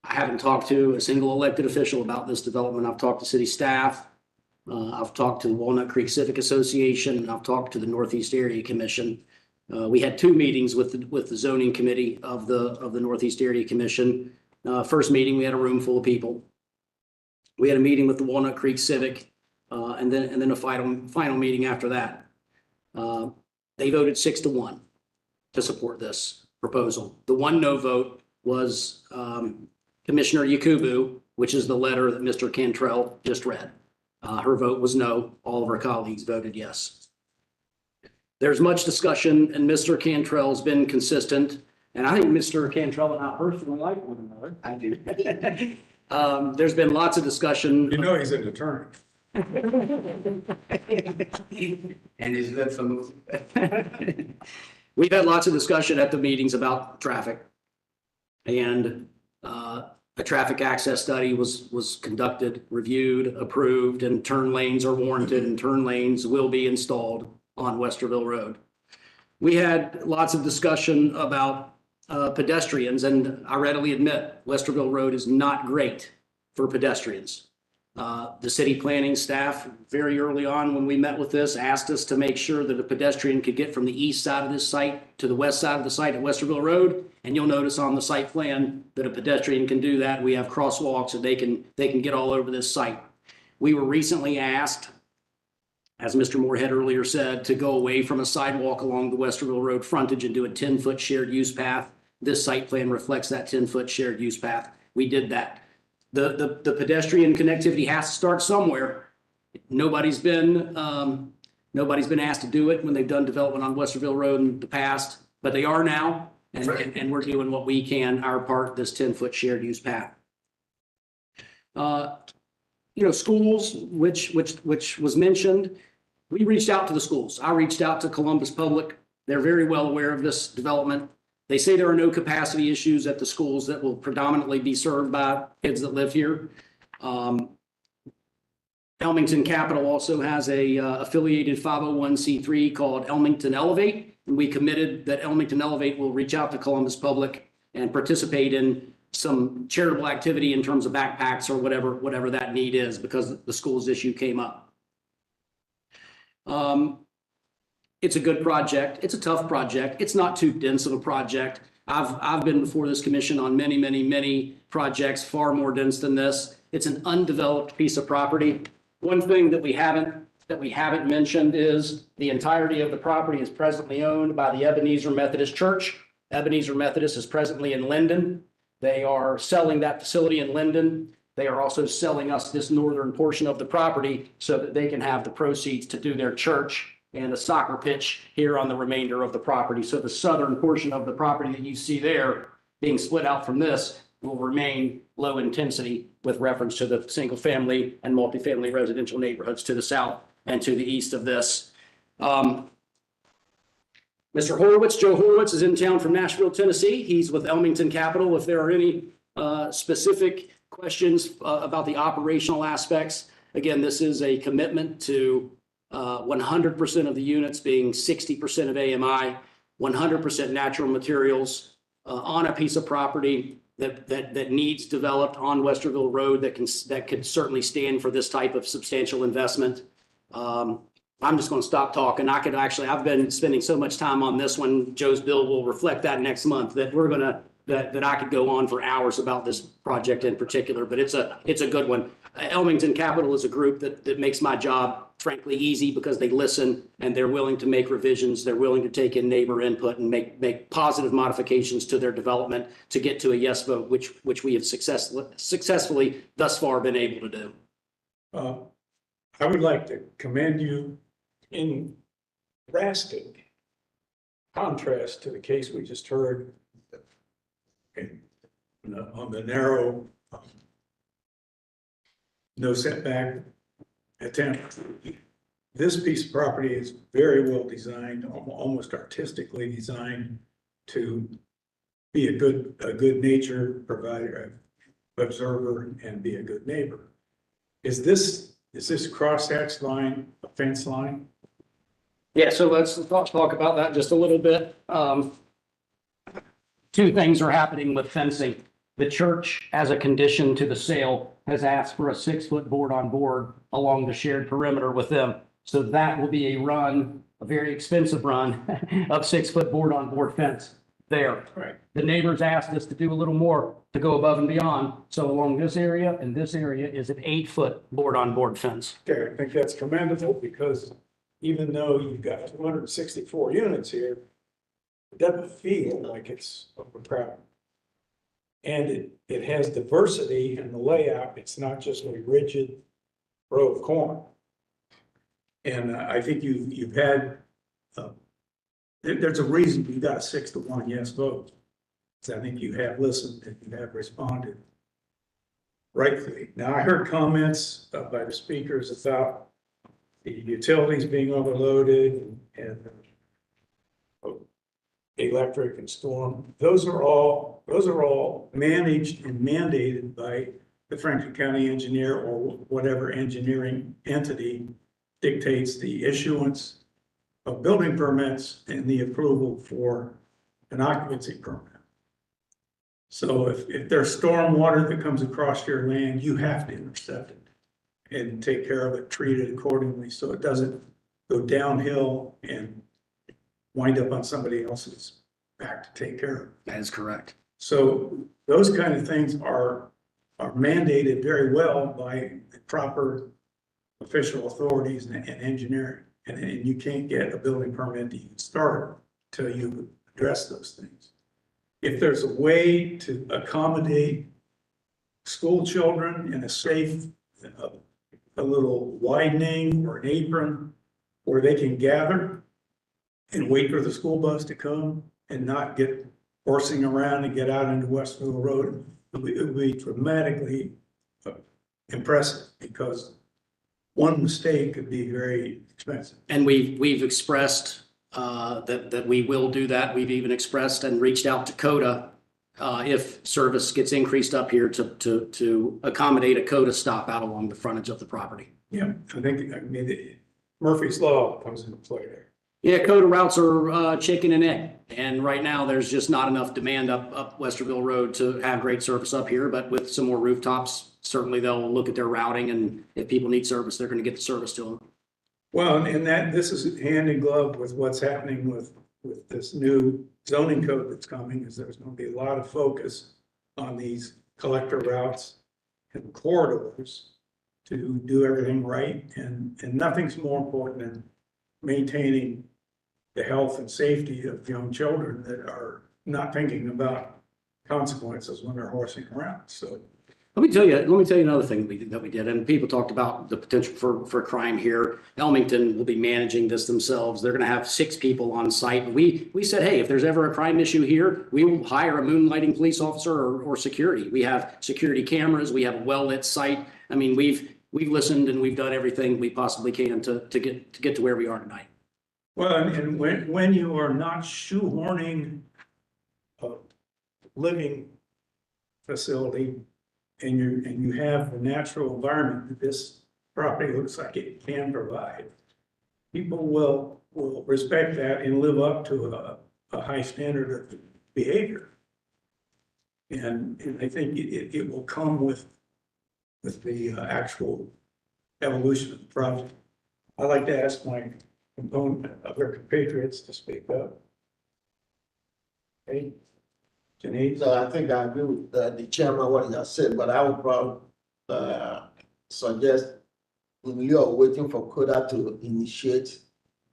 I haven't talked to a single elected official about this development. I've talked to city staff. I've talked to the Walnut Creek Civic Association, and I've talked to the Northeast Area Commission. We had 2 meetings with the zoning committee of the Northeast Area Commission. First meeting, we had a room full of people. We had a meeting with the Walnut Creek Civic, and then a final meeting after that. They voted 6-1 to support this proposal. The one no vote was Commissioner Yakubu, which is the letter that Mr. Cantrell just read. Her vote was no. All of her colleagues voted yes. There's much discussion, and Mr. Cantrell's been consistent. And I think Mr. Cantrell and I personally like one another. I do. There's been lots of discussion. You know he's an attorney. And his lips are moving. We've had lots of discussion at the meetings about traffic. And a traffic access study was conducted, reviewed, approved, and turn lanes are warranted and turn lanes will be installed on Westerville Road. We had lots of discussion about pedestrians, and I readily admit Westerville Road is not great for pedestrians. The city planning staff, very early on when we met with this, asked us to make sure that a pedestrian could get from the east side of this site to the west side of the site at Westerville Road. And you'll notice on the site plan that a pedestrian can do that. We have crosswalks that they can get all over this site. We were recently asked, as Mr. Moorhead earlier said, to go away from a sidewalk along the Westerville Road frontage and do a 10-foot shared use path. This site plan reflects that 10-foot shared use path. We did that. The pedestrian connectivity has to start somewhere. Nobody's been asked to do it when they've done development on Westerville Road in the past, but they are now, and we're doing what we can, our part, this 10-foot shared use path. Schools, which was mentioned, we reached out to the schools. I reached out to Columbus Public. They're very well aware of this development. They say there are no capacity issues at the schools that will predominantly be served by kids that live here. Elmington Capital also has a affiliated 501c3 called Elmington Elevate. And we committed that Elmington Elevate will reach out to Columbus Public and participate in some charitable activity in terms of backpacks or whatever that need is, because the school's issue came up. It's a good project. It's a tough project. It's not too dense of a project. I've been before this commission on many projects far more dense than this. It's an undeveloped piece of property. One thing that we haven't mentioned is the entirety of the property is presently owned by the Ebenezer Methodist Church. Ebenezer Methodist is presently in Linden. They are selling that facility in Linden. They are also selling us this northern portion of the property so that they can have the proceeds to do their church and a soccer pitch here on the remainder of the property. So the southern portion of the property that you see there being split out from this will remain low intensity with reference to the single family and multifamily residential neighborhoods to the south and to the east of this. Mr. Horowitz, Joe Horowitz, is in town from Nashville, Tennessee. He's with Elmington Capital. If there are any specific questions about the operational aspects, again, this is a commitment to 100% of the units being 60% of AMI, 100% natural materials on a piece of property that needs developed on Westerville Road that could certainly stand for this type of substantial investment. I'm just going to stop talking. I could actually, I've been spending so much time on this one. Joe's bill will reflect that next month, that we're going to, that I could go on for hours about this project in particular, but it's a good one. Elmington Capital is a group that makes my job frankly easy, because they listen and they're willing to make revisions. They're willing to take in neighbor input and make positive modifications to their development to get to a yes vote, which we have successfully thus far been able to do. I would like to commend you in drastic contrast to the case we just heard on the narrow, no setback attempt. This piece of property is very well designed, almost artistically designed to be a good nature provider, observer, and be a good neighbor. Is this crosshatch line a fence line? Yeah, so let's talk about that just a little bit. Two things are happening with fencing. The church, as a condition to the sale, has asked for a 6-foot board on board along the shared perimeter with them. So that will be a very expensive run of 6-foot board on board fence there. Right. The neighbors asked us to do a little more to go above and beyond. So along this area and this area is an 8-foot board on board fence. Okay, I think that's commendable, because even though you've got 264 units here, it doesn't feel like it's overcrowded. And it has diversity in the layout. It's not just a rigid row of corn. And I think you've had, there's a reason you got a 6-1 yes vote. So I think you have listened and you have responded rightfully. Now, I heard comments by the speakers about the utilities being overloaded and electric and storm. Those are all managed and mandated by the Franklin County engineer or whatever engineering entity dictates the issuance of building permits and the approval for an occupancy permit. So if there's storm water that comes across your land, you have to intercept it and take care of it, treat it accordingly, so it doesn't go downhill and wind up on somebody else's back to take care of. That is correct. So those kind of things are mandated very well by the proper official authorities and engineering. And you can't get a building permit to even start until you address those things. If there's a way to accommodate school children in a safe, a little widening or an apron where they can gather and wait for the school bus to come and not get horsing around and get out into Westville Road, it would be dramatically impressive, because one mistake could be very expensive. And we've expressed that we will do that. We've even expressed and reached out to CODA if service gets increased up here to accommodate a CODA stop out along the frontage of the property. Yeah, I mean, Murphy's Law comes into play there. Yeah, CODA routes are chicken and egg. And right now, there's just not enough demand up Westerville Road to have great service up here. But with some more rooftops, certainly they'll look at their routing, and if people need service, they're going to get the service to them. Well, and this is hand in glove with what's happening with this new zoning code that's coming, is there's going to be a lot of focus on these collector routes and corridors to do everything right. And nothing's more important than maintaining the health and safety of young children that are not thinking about consequences when they're horsing around. So Let me tell you another thing that we did, and people talked about the potential for crime here. Elmington will be managing this themselves. They're going to have 6 people on site. We said, hey, if there's ever a crime issue here, we will hire a moonlighting police officer or security. We have security cameras. We have a well-lit site. I mean, we've listened and we've done everything we possibly can to get to where we are tonight. well, and when you are not shoehorning a living facility, and you have the natural environment that this property looks like it can provide, people will respect that and live up to a high standard of behavior. And I think it will come with the actual evolution of the project. I'd like to ask my other compatriots to speak up. Hey, Janice? So I think I agree with the chairman, what he has said, but I would probably suggest when you are waiting for CODA to initiate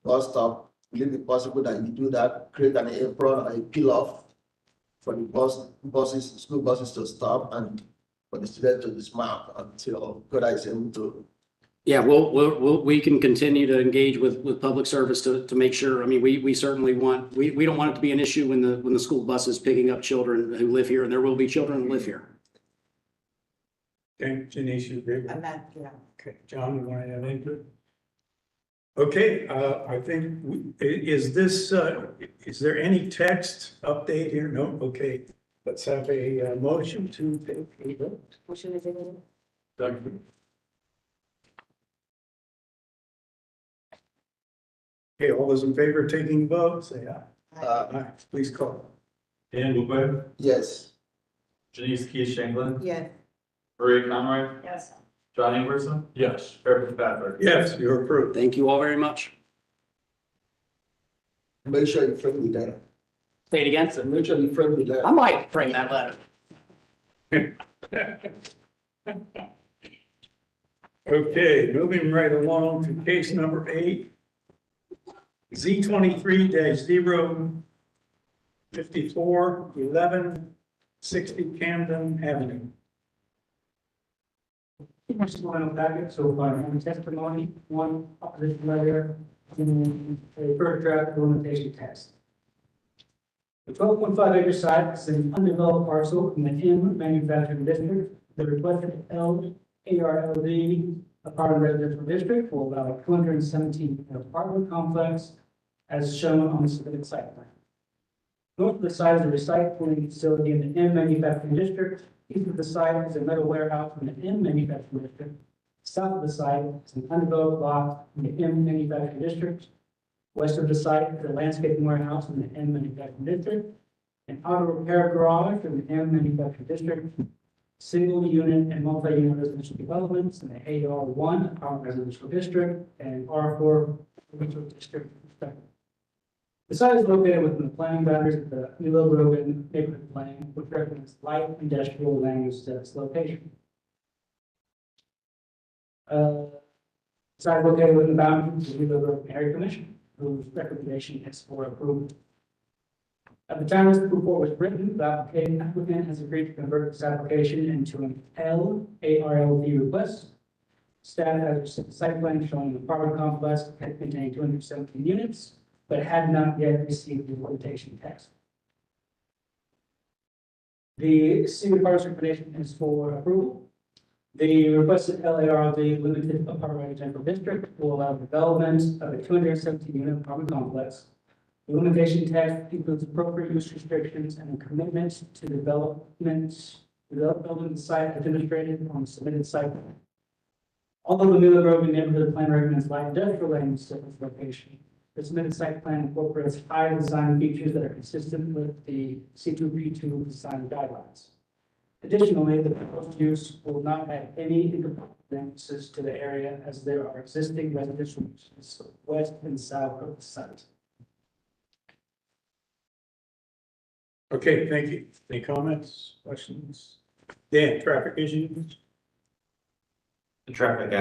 bus stop, will it be possible that you do that, create an apron or a peel off for the buses, school buses to stop and for the students to dismount until CODA is able to. Yeah, we can continue to engage with public service to make sure. I mean, we certainly want, we don't want it to be an issue when the school bus is picking up children who live here, and there will be children who live here. Okay, Janice, you agree? I'm not, yeah. Okay, John, you want to add anything? Okay, I think, is there any text update here? No, okay. Let's have a motion to take a vote. Motion is in. Doug? Okay, all those in favor of taking the vote, say aye. Aye, please call. Dan Buquet, Yes. Janice Keith Shanklin, Yes. Maria Conroy, Yes. John Ingwerson, Yes. Trevor Fitzpatrick. Yes, you're approved. Thank you all very much. Make sure you frame the letter. Say it again. So make sure you frame the letter. I might frame that letter. Okay, moving right along to case number 8. Z23-054 1160 Camden Avenue. Much going on packet, so far, one testimony, one opposition letter, and a first draft implementation test. The 12.5 acre site is an undeveloped parcel in the M manufacturing district. The requested ARLD apartment residential district will allow a 217 apartment complex as shown on the submitted site plan. North of the site is a recycling facility in the M manufacturing district. East of the site is a metal warehouse in the M manufacturing district. South of the site is an undeveloped lot in the M manufacturing district. West of the site is a landscaping warehouse in the M manufacturing district. An auto repair garage in the M manufacturing district. Single unit and multi-unit residential developments in the AR1 apartment residential district and R4 residential district. The site is located within the planning boundaries of the Willow Grove neighborhood plan, which recommends light industrial land use at its location. Site located within the boundaries of the Willow Grove Area Commission, whose recommendation is for approval. At the time this report was written, the applicant has agreed to convert this application into an ARLD request. Staff has received a site plan showing an apartment complex containing 217 units, but had not yet received the implementation text. The city department's recommendation is for approval. The requested LARD limited apartment residential district will allow development of a 217 unit apartment complex. The implementation text includes appropriate use restrictions and a commitment to building the site as demonstrated on the submitted site plan. Although the Miller Grove neighborhood plan recommends light industrial land use at this location, the submitted site plan incorporates high design features that are consistent with the C2B2 design guidelines. Additionally, the proposed use will not add any inconveniences to the area as there are existing residential uses west and south of the site. Okay, thank you. Any comments, questions? Dan, traffic issues? The traffic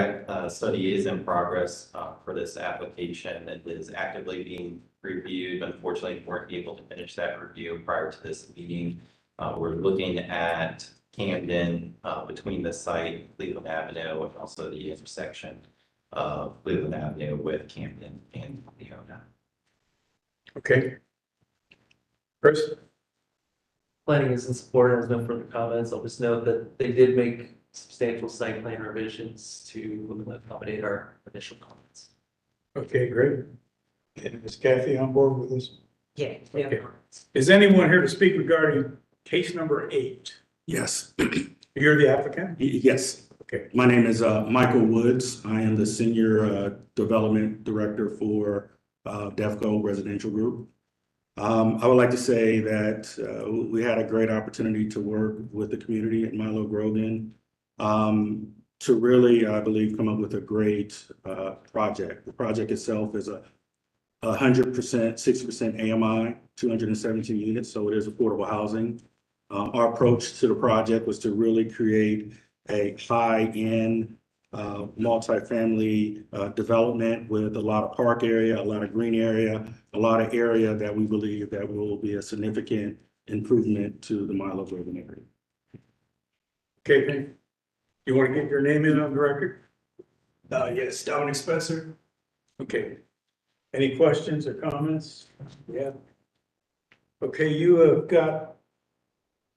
study is in progress for this application. It is actively being reviewed. Unfortunately, we weren't able to finish that review prior to this meeting. We're looking at Camden between the site, Cleveland Avenue, and also the intersection of Cleveland Avenue with Camden and Leona. Okay. Chris? Planning is in support and has no further comments. I'll just note that they did make substantial site plan revisions to accommodate our initial comments. Okay, great. And is Kathy on board with this? Yeah. Okay. Is anyone here to speak regarding case number 8? Yes. You're the applicant? Yes. Okay. My name is Michael Woods. I am the Senior Development Director for DEFCO Residential Group. I would like to say that we had a great opportunity to work with the community at Milo Grogan to really, I believe, come up with a great project. The project itself is 100%, 60% AMI, 217 units, so it is affordable housing. Our approach to the project was to really create a high-end multifamily development with a lot of park area, a lot of green area, a lot of area that we believe that will be a significant improvement to the Milo urban area. Okay, you want to get your name in on the record? Yes, Dominic Spencer. Okay. Any questions or comments? Yeah. Okay, you have got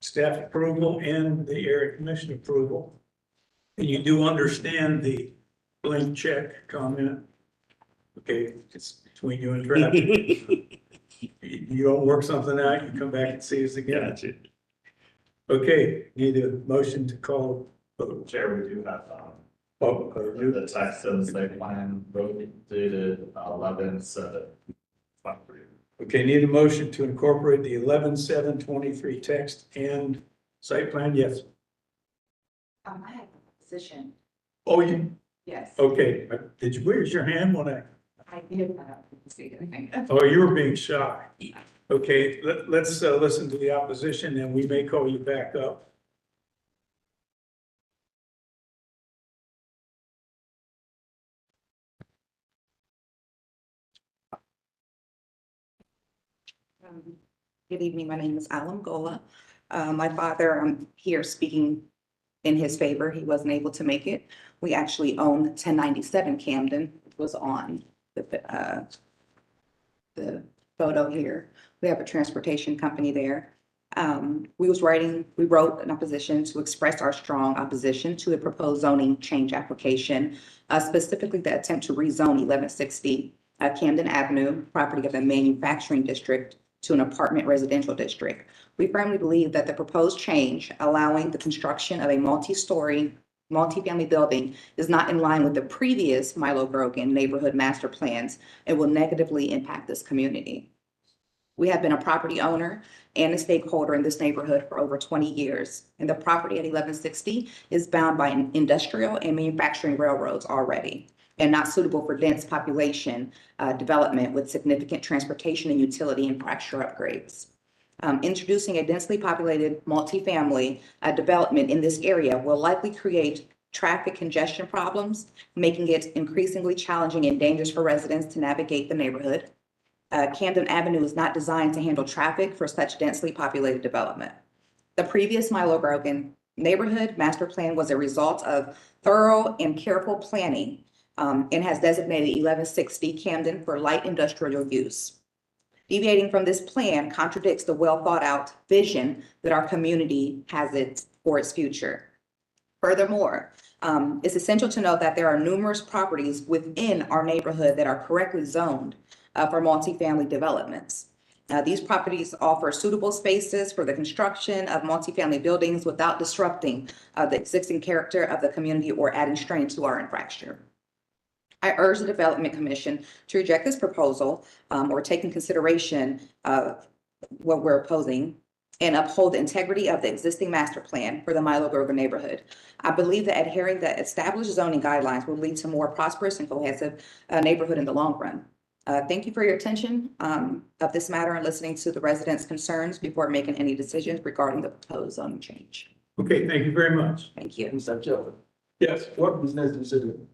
staff approval and the area commission approval. And you do understand the blank check comment. Okay, it's between you and traffic. You don't work something out, you come back and see us again. Gotcha. Okay, need a motion to call. Chair, we do have, Oh, the text of the site plan, vote dated 11/7. okay, need a motion to incorporate the 11/7/23 text and site plan, yes. I have a position, Oh, you, yes. okay, did you raise your hand when I did not see anything. oh, you were being shy. Okay, let's listen to the opposition and we may call you back up. Good evening, my name is Alan Gola. My father, I'm here speaking in his favor. He wasn't able to make it. We actually own 1097 Camden, which was on the photo here. We have a transportation company there. We wrote an opposition to express our strong opposition to the proposed zoning change application, specifically the attempt to rezone 1160 Camden Avenue, property of a manufacturing district, to an apartment residential district. We firmly believe that the proposed change allowing the construction of a multi-story, multifamily building is not in line with the previous Milo Grogan neighborhood master plans and will negatively impact this community. We have been a property owner and a stakeholder in this neighborhood for over 20 years, and the property at 1160 is bound by industrial and manufacturing railroads already, and not suitable for dense population development with significant transportation and utility infrastructure upgrades. Introducing a densely populated multifamily development in this area will likely create traffic congestion problems, making it increasingly challenging and dangerous for residents to navigate the neighborhood. Camden Avenue is not designed to handle traffic for such densely populated development. The previous Milo Grogan neighborhood master plan was a result of thorough and careful planning and has designated 1160 Camden for light industrial use. Deviating from this plan contradicts the well thought out vision that our community has for its future. Furthermore, it's essential to note that there are numerous properties within our neighborhood that are correctly zoned for multifamily developments. These properties offer suitable spaces for the construction of multifamily buildings without disrupting the existing character of the community or adding strain to our infrastructure. I urge the Development Commission to reject this proposal or take in consideration what we're opposing and uphold the integrity of the existing master plan for the Milo Grogan neighborhood. I believe that adhering to established zoning guidelines will lead to more prosperous and cohesive neighborhood in the long run. Thank you for your attention of this matter and listening to the residents' concerns before making any decisions regarding the proposed zoning change. Okay, thank you very much. Thank you. Mr. Chairman, Yes. what business do you say do?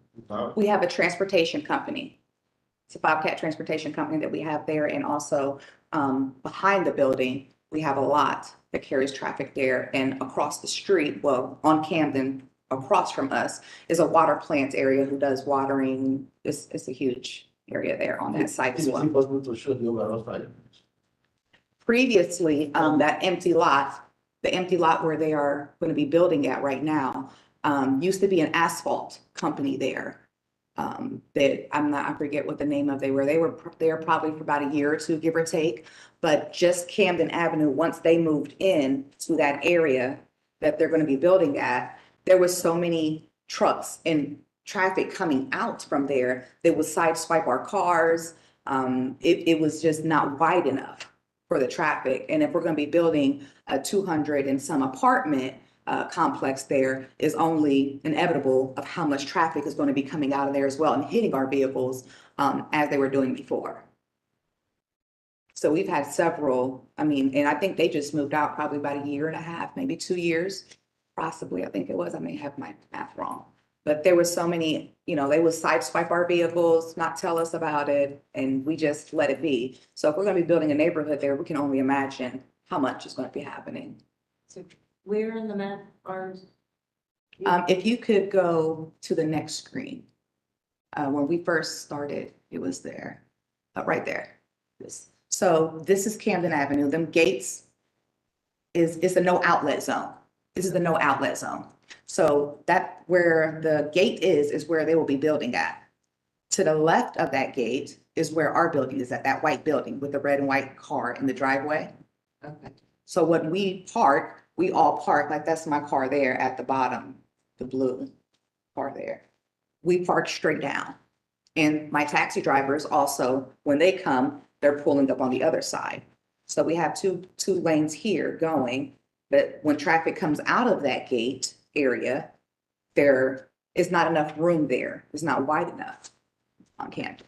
We have a transportation company. It's a Bobcat transportation company that we have there, and also behind the building, we have a lot that carries traffic there, and across the street, well, on Camden, across from us, is a water plant area who does watering. It's a huge area there on that site as well. Is it possible to show the overall site? Previously, that empty lot, the empty lot where they are going to be building at right now, used to be an asphalt company there. I forget what the name of they were there probably for about a year or two, give or take. But just Camden Avenue, once they moved in to that area that they're going to be building at, there was so many trucks and traffic coming out from there that would sideswipe our cars. It was just not wide enough for the traffic. And if we're going to be building a 200 and some apartment, complex there is only inevitable of how much traffic is going to be coming out of there as well and hitting our vehicles as they were doing before. So we've had several, I mean, and I think they just moved out probably about a year and a half, maybe 2 years, possibly, I think it was. I may have my math wrong. But there were so many, you know, they would sideswipe our vehicles, not tell us about it, and we just let it be. So if we're gonna be building a neighborhood there, we can only imagine how much is gonna be happening. So where in the map are? If you could go to the next screen. When we first started, it was there, right there. So this is Camden Avenue. Them gates is a no outlet zone. This is the no outlet zone. So that where the gate is where they will be building at. To the left of that gate is where our building is at, that white building with the red and white car in the driveway. Okay. So when we park, we all park, like that's my car there at the bottom, the blue car there. We park straight down. And my taxi drivers also, when they come, they're pulling up on the other side. So we have two lanes here going, but when traffic comes out of that gate area, there is not enough room there. It's not wide enough on Camden.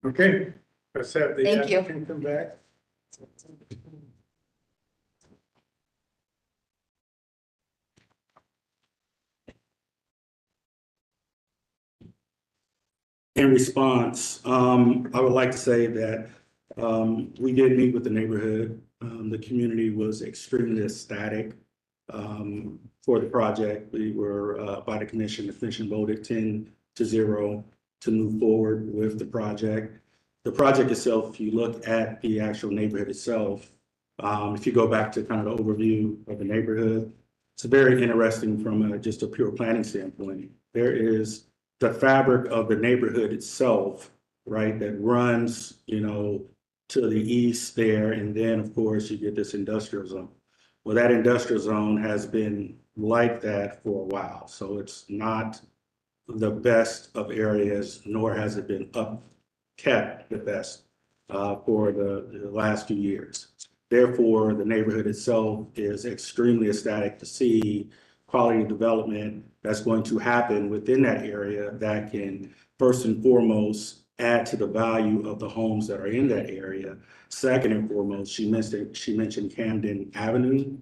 Okay, let's have the Thank you. applicant come back. In response, I would like to say that we did meet with the neighborhood. The community was extremely ecstatic for the project. We were by the commission voted 10-0 to move forward with the project. The project itself, if you look at the actual neighborhood itself, if you go back to kind of the overview of the neighborhood, it's very interesting from just a pure planning standpoint. There is the fabric of the neighborhood itself, right, that runs, you know, to the east there, and then of course you get this industrial zone. Well, that industrial zone has been like that for a while, so it's not the best of areas, nor has it been kept the best for the last few years. Therefore, the neighborhood itself is extremely ecstatic to see quality development that's going to happen within that area that can first and foremost add to the value of the homes that are in that area. Second and foremost, she mentioned Camden Avenue.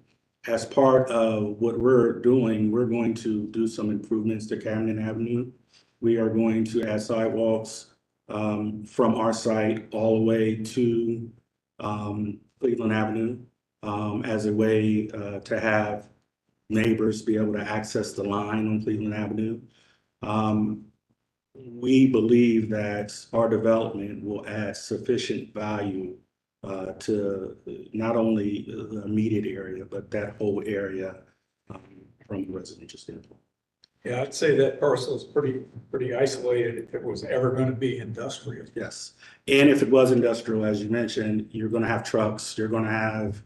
As part of what we're doing, we're going to do some improvements to Camden Avenue. We are going to add sidewalks from our site all the way to Cleveland Avenue as a way to have neighbors be able to access the line on Cleveland Avenue. We believe that our development will add sufficient value to not only the immediate area, but that whole area from a residential standpoint. Yeah, I'd say that parcel is pretty isolated if it was ever going to be industrial. Yes, and if it was industrial, as you mentioned, you're going to have trucks, you're going to have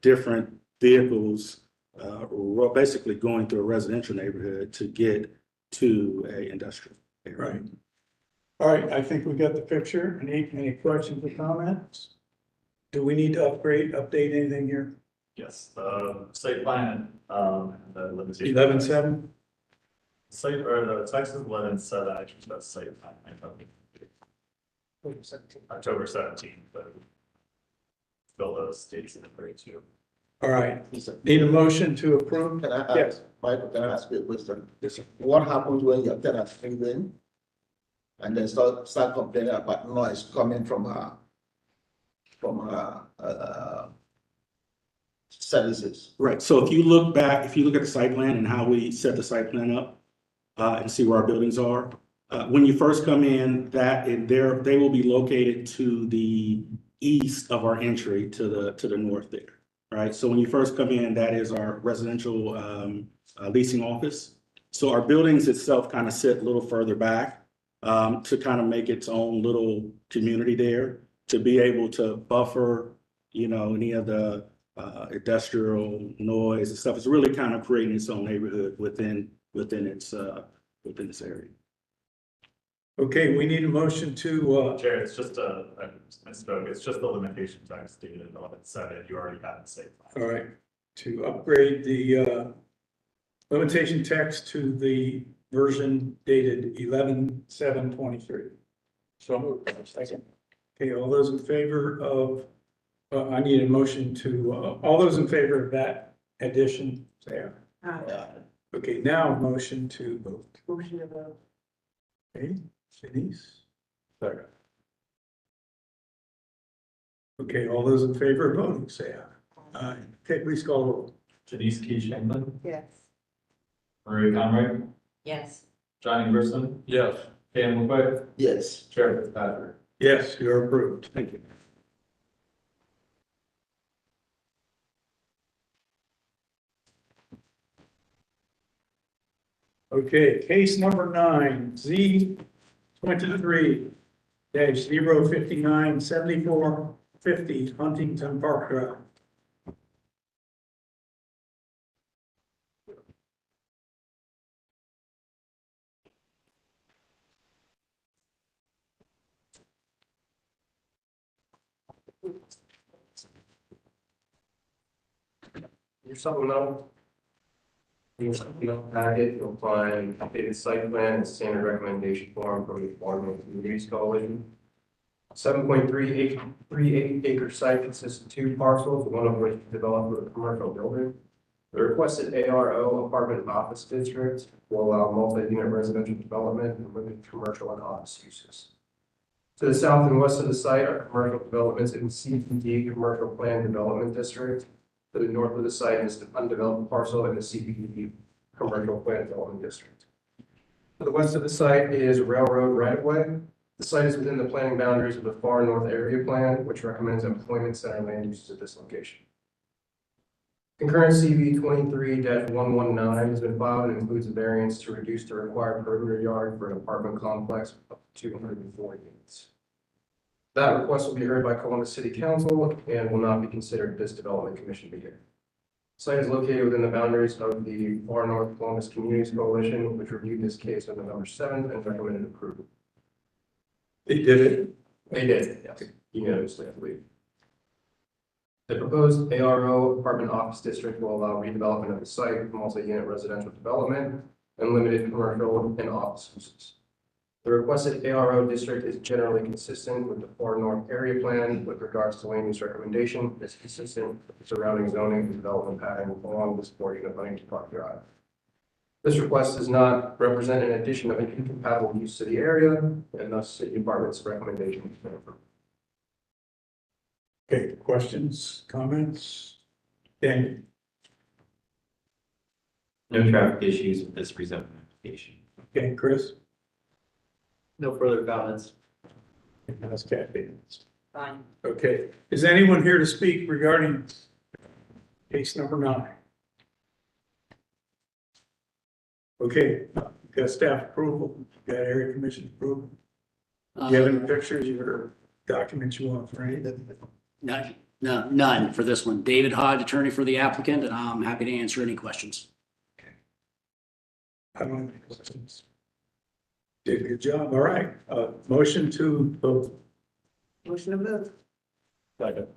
different vehicles basically going through a residential neighborhood to get to a industrial area. Right. All right, I think we got the picture. Any questions or comments? Do we need to update anything here? Yes, site plan, the limitation. 11.7? Site, or the text is 11.7, actually, that's site plan. October 17th, but fill those dates in the 32. All right, need a motion to approve? Can I ask, Yes. Michael, can I ask you a question? Yes, sir. What happens when your tenants move in and then start complaining about noise coming from services? Right, so if you look at the site plan and how we set the site plan up and see where our buildings are, when you first come in, they will be located to the east of our entry to the north there. Right, so when you first come in, that is our residential leasing office. So our buildings itself kind of sit a little further back to kind of make its own little community there, to be able to buffer, you know, any of the industrial noise and stuff. It's really kind of creating its own neighborhood within its area. Okay, we need a motion to, Chair, it's just I misspoke, it's just the limitation time stated on it said you already had the same. all right, to upgrade the, limitation text to the version dated 11/7/23. So moved. Second. Okay, all those in favor of, I need a motion to, all those in favor of that addition, say aye. Okay, now a motion to vote. Motion to vote. Okay, Denise? Second. Okay, all those in favor of voting, say aye. Aye. Okay, please call the roll. Janice Key Shanklin, Yes. Maria Conroy, Yes. Johnny Grissom, Yes. Ken McQuaid, Yes. Chair Fitzpatrick. Yes, you're approved. Thank you. Okay, case number 9, Z23-059-7450 Huntington Park Drive. Your supplemental. In your supplemental packet, you'll find updated site plan and standard recommendation form from the Farming Communities Coalition. 7.38 acre site consists of 2 parcels, one of which is developed with a commercial building. The requested ARO apartment office district will allow multi-unit residential development and limited commercial and office uses. To the south and west of the site are commercial developments in CPD Commercial Plan Development District. To the north of the site is the undeveloped parcel in the CPD Commercial Plan Development District. To the west of the site is railroad right-of-way. The site is within the planning boundaries of the Far North Area Plan, which recommends employment center land uses at this location. Concurrent CB 23-119 has been filed and includes a variance to reduce the required perimeter yard for an apartment complex of 204 units. That request will be heard by Columbus City Council and will not be considered at this development commission meeting. Site is located within the boundaries of the Far North Columbus Communities Coalition, which reviewed this case on November 7th and recommended approval. They did it. They did, yes, unanimously, I believe. The proposed ARO apartment office district will allow redevelopment of the site, multi-unit residential development, and limited commercial and office uses. The requested ARO district is generally consistent with the Far North Area Plan with regards to land use recommendation. It's consistent with the surrounding zoning and development pattern along this portion of Huntington Park Drive. This request does not represent an addition of an incompatible use to the area, and thus city department's recommendation is approved. Okay, questions, comments? Daniel? No traffic issues with this rezoning application. Okay, Chris? No further comments. That's Kathy. Fine. Okay, is anyone here to speak regarding case number 9? Okay, got staff approval, got area commission approval. Do you have any pictures or documents you want for any? None for this one. David Hodge, attorney for the applicant, and I'm happy to answer any questions. I don't have any questions. Did a good job. All right, motion to vote. Motion to vote. Second.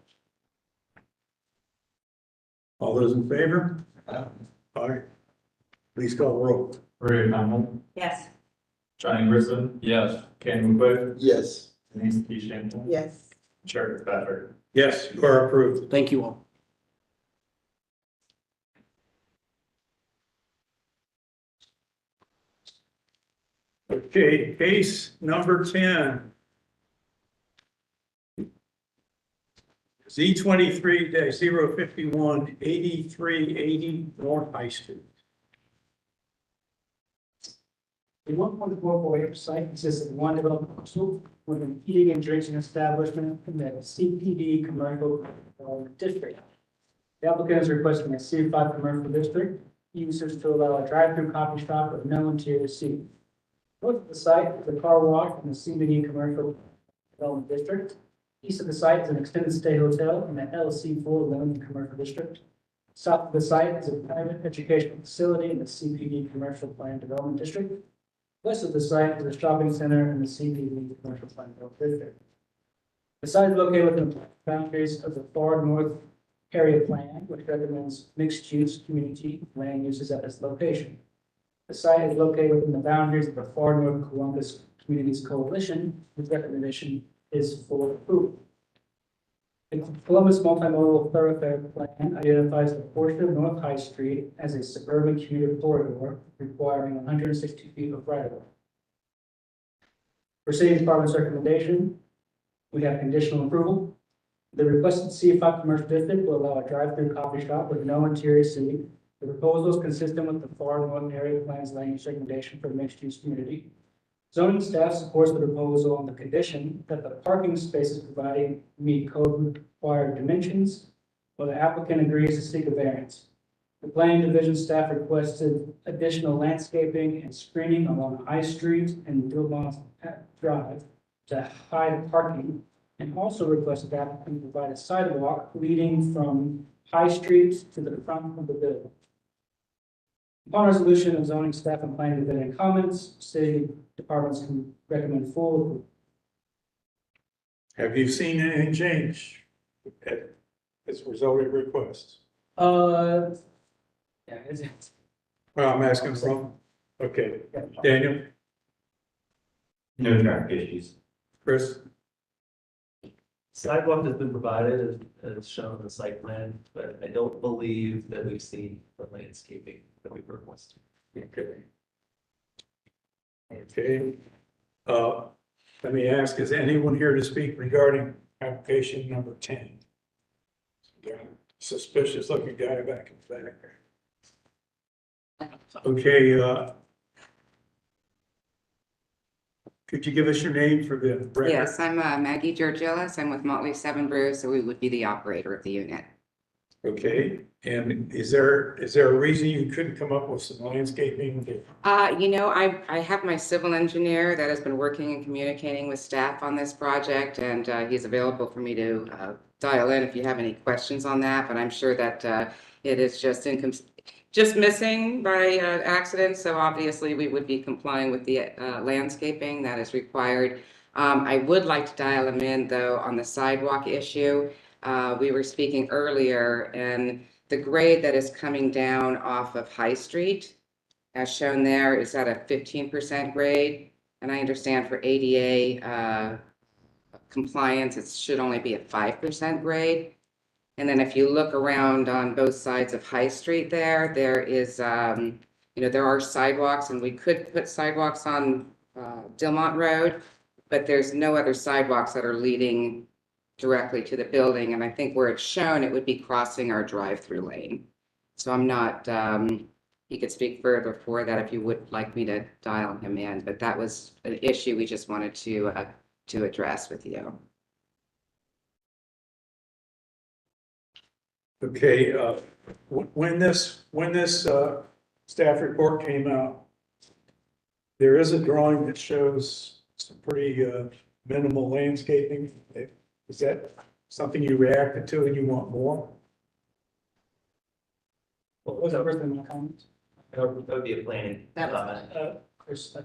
All those in favor? All right. Please call the roll. Maria Conroy, Yes. Johnny Grissom, Yes. Ken McQuaid, Yes. Denise Key Shanklin, Yes. Chair Fitzpatrick. Yes, you are approved. Thank you all. Okay, case number 10. Z23-051, 8380 North High Street. The 1.44 acre site consists of one development parcel with an eating and drinking establishment in the CPD commercial district. The applicant is requesting a C5 commercial district uses to allow a drive-through coffee shop with no interior seating. North of the site is a car wash in the CBD commercial development district. East of the site is an extended stay hotel in the LC4 Limited Commercial District. South of the site is a private educational facility in the CPD Commercial Plan Development District. West of the site is a shopping center and the CBD commercial plan district. The site is located within the boundaries of the far north area plan, which recommends mixed-use community land uses at this location. The site is located within the boundaries of the far north Columbus Communities Coalition, whose recommendation is for approval. The Columbus Multimodal Thoroughfare Plan identifies the portion of North High Street as a suburban commuter corridor requiring 160 feet of right-of-way. For City Department's recommendation, we have conditional approval. The requested C5 commercial district will allow a drive-through coffee shop with no interior seating. The proposal is consistent with the far north area plan's land use recommendation for the mixed-use community. Zoning staff supports the proposal on the condition that the parking spaces provided meet code required dimensions, while the applicant agrees to seek a variance. The planning division staff requested additional landscaping and screening along High Street and Dilmont Drive to hide parking, and also requested that applicant provide a sidewalk leading from High Street to the front of the building. Upon resolution of zoning staff and planning division comments, city departments can recommend full approval. Have you seen anything change as a result of your requests? Yeah, it's, Well, I'm asking from, okay, Daniel, No traffic issues. Chris, Sidewalk has been provided as shown in the site plan, but I don't believe that we've seen the landscaping that we've requested. okay. Okay, let me ask, is anyone here to speak regarding application number 10? Suspicious looking guy back in the back. Okay, could you give us your name for the record? Yes, I'm Maggie Georgillis. I'm with Motley Seven Brew, so we would be the operator of the unit. Okay, and is there a reason you couldn't come up with some landscaping? I have my civil engineer that has been working and communicating with staff on this project, and he's available for me to dial in if you have any questions on that, but I'm sure that it is just missing by accident, so obviously we would be complying with the landscaping that is required. I would like to dial him in, though, on the sidewalk issue. We were speaking earlier, and the grade that is coming down off of High Street, as shown there, is at a 15% grade. And I understand for ADA compliance, it should only be a 5% grade. And then if you look around on both sides of High Street there is, there are sidewalks, and we could put sidewalks on Dilmont Road, but there's no other sidewalks that are leading directly to the building. And I think where it's shown, it would be crossing our drive-through lane. So I'm not, he could speak further for that if you would like me to dial him in, but that was an issue we just wanted to address with you. Okay, when this staff report came out, there is a drawing that shows some pretty minimal landscaping. Is that something you reacted to and you want more? what was the first thing in the comments? That would be a planning comment. Chris,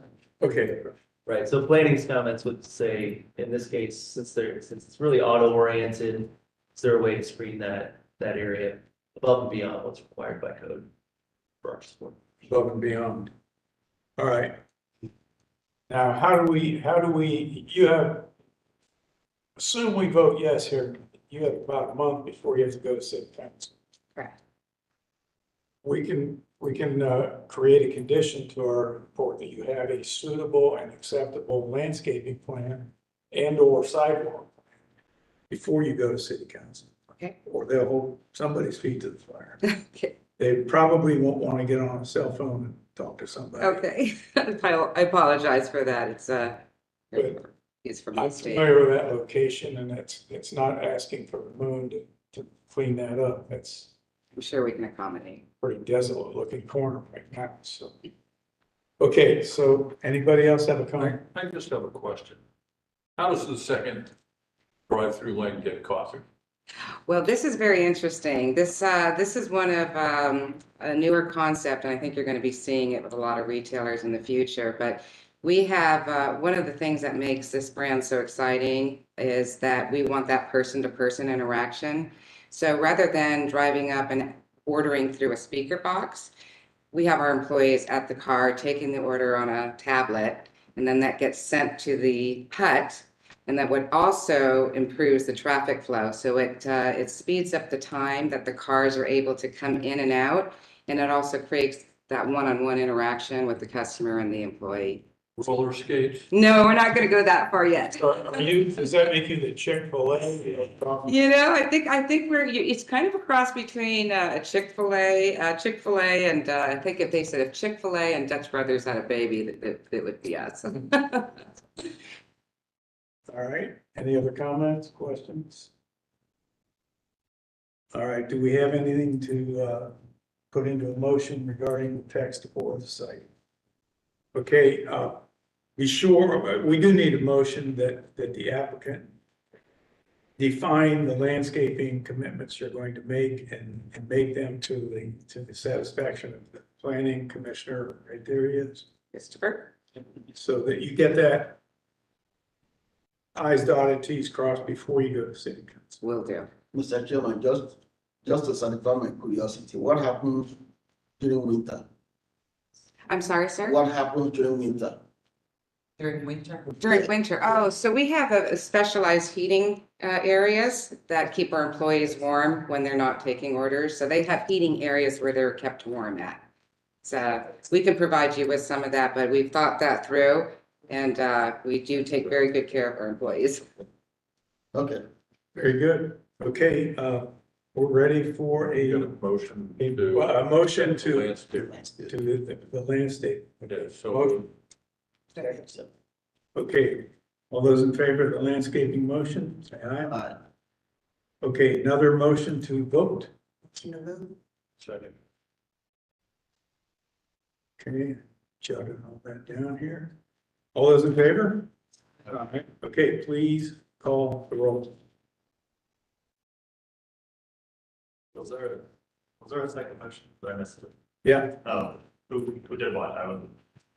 Okay, Right, so planning's comments would say, in this case, since it's really auto-oriented, is there a way to screen that area above and beyond what's required by code for our sport? above and beyond. All right. Now, how do we, assume we vote yes here, you have about a month before you have to go to city council. Correct. We can create a condition to our report that you have a suitable and acceptable landscaping plan and or sidewalk before you go to city council. Okay. Or they'll hold somebody's feet to the fire. Okay. They probably won't want to get on a cell phone and talk to somebody. Okay. I apologize for that. It's from I'm the state. familiar with that location, and it's not asking for the moon to clean that up. It's I'm sure we can accommodate. pretty desolate looking corner right now, so. Okay, so anybody else have a comment? I just have a question. How does the second drive-through lane get coffee? Well, this is very interesting. This is one of a newer concept, and I think you're going to be seeing it with a lot of retailers in the future. But We have, one of the things that makes this brand so exciting is that we want that person-to-person interaction. So rather than driving up and ordering through a speaker box, we have our employees at the car taking the order on a tablet, and then that gets sent to the hut. And that would also improves the traffic flow. So it speeds up the time that the cars are able to come in and out. And it also creates that one-on-one interaction with the customer and the employee. Roller skates? No, we're not gonna go that far yet. Does that make you the Chick-fil-A? You know, I think it's kind of a cross between a Chick-fil-A, and I think if they said if Chick-fil-A and Dutch Brothers had a baby, that would be us. All right, any other comments, questions? All right, do we have anything to put into a motion regarding the text for the site? Okay, be sure, we do need a motion that the applicant define the landscaping commitments you're going to make and make them to the satisfaction of the planning commissioner. Right there he is. Christopher. So that you get that I's dotted, T's crossed before you go to city council. Will do. Mr. Chairman, just to satisfy my curiosity, what happens during winter? I'm sorry, sir? What happens during winter? During winter? During winter. Oh, so we have a specialized heating areas that keep our employees warm when they're not taking orders. So they have heating areas where they're kept warm at. So we can provide you with some of that, but we've thought that through. And we do take very good care of our employees. Okay. Very good. Okay, we're ready for a motion to landscape. the landscape. Okay, so Okay, all those in favor of the landscaping motion, say aye. Okay, another motion to vote. second. Okay, jotting all that down here. All those in favor? All right, okay, please call the roll. Was there a second motion? Did I miss it? Yeah. Oh, who did what? I was.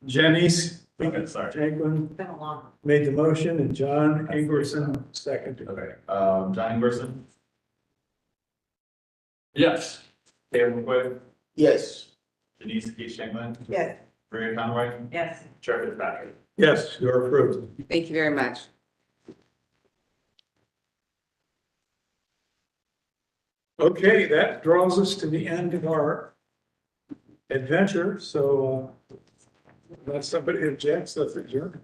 Janice. Okay, sorry. Franklin Been a long. made the motion and John Ingerson seconded. Okay, John Ingerson, Yes. Caleb McQuaid, Yes. Denise Keith Shanklin, Yes. Maria Conroy, Yes. Chair Fitzpatrick. Yes, you're approved. Thank you very much. Okay, that draws us to the end of our adventure, so unless somebody objects, let's adjourn.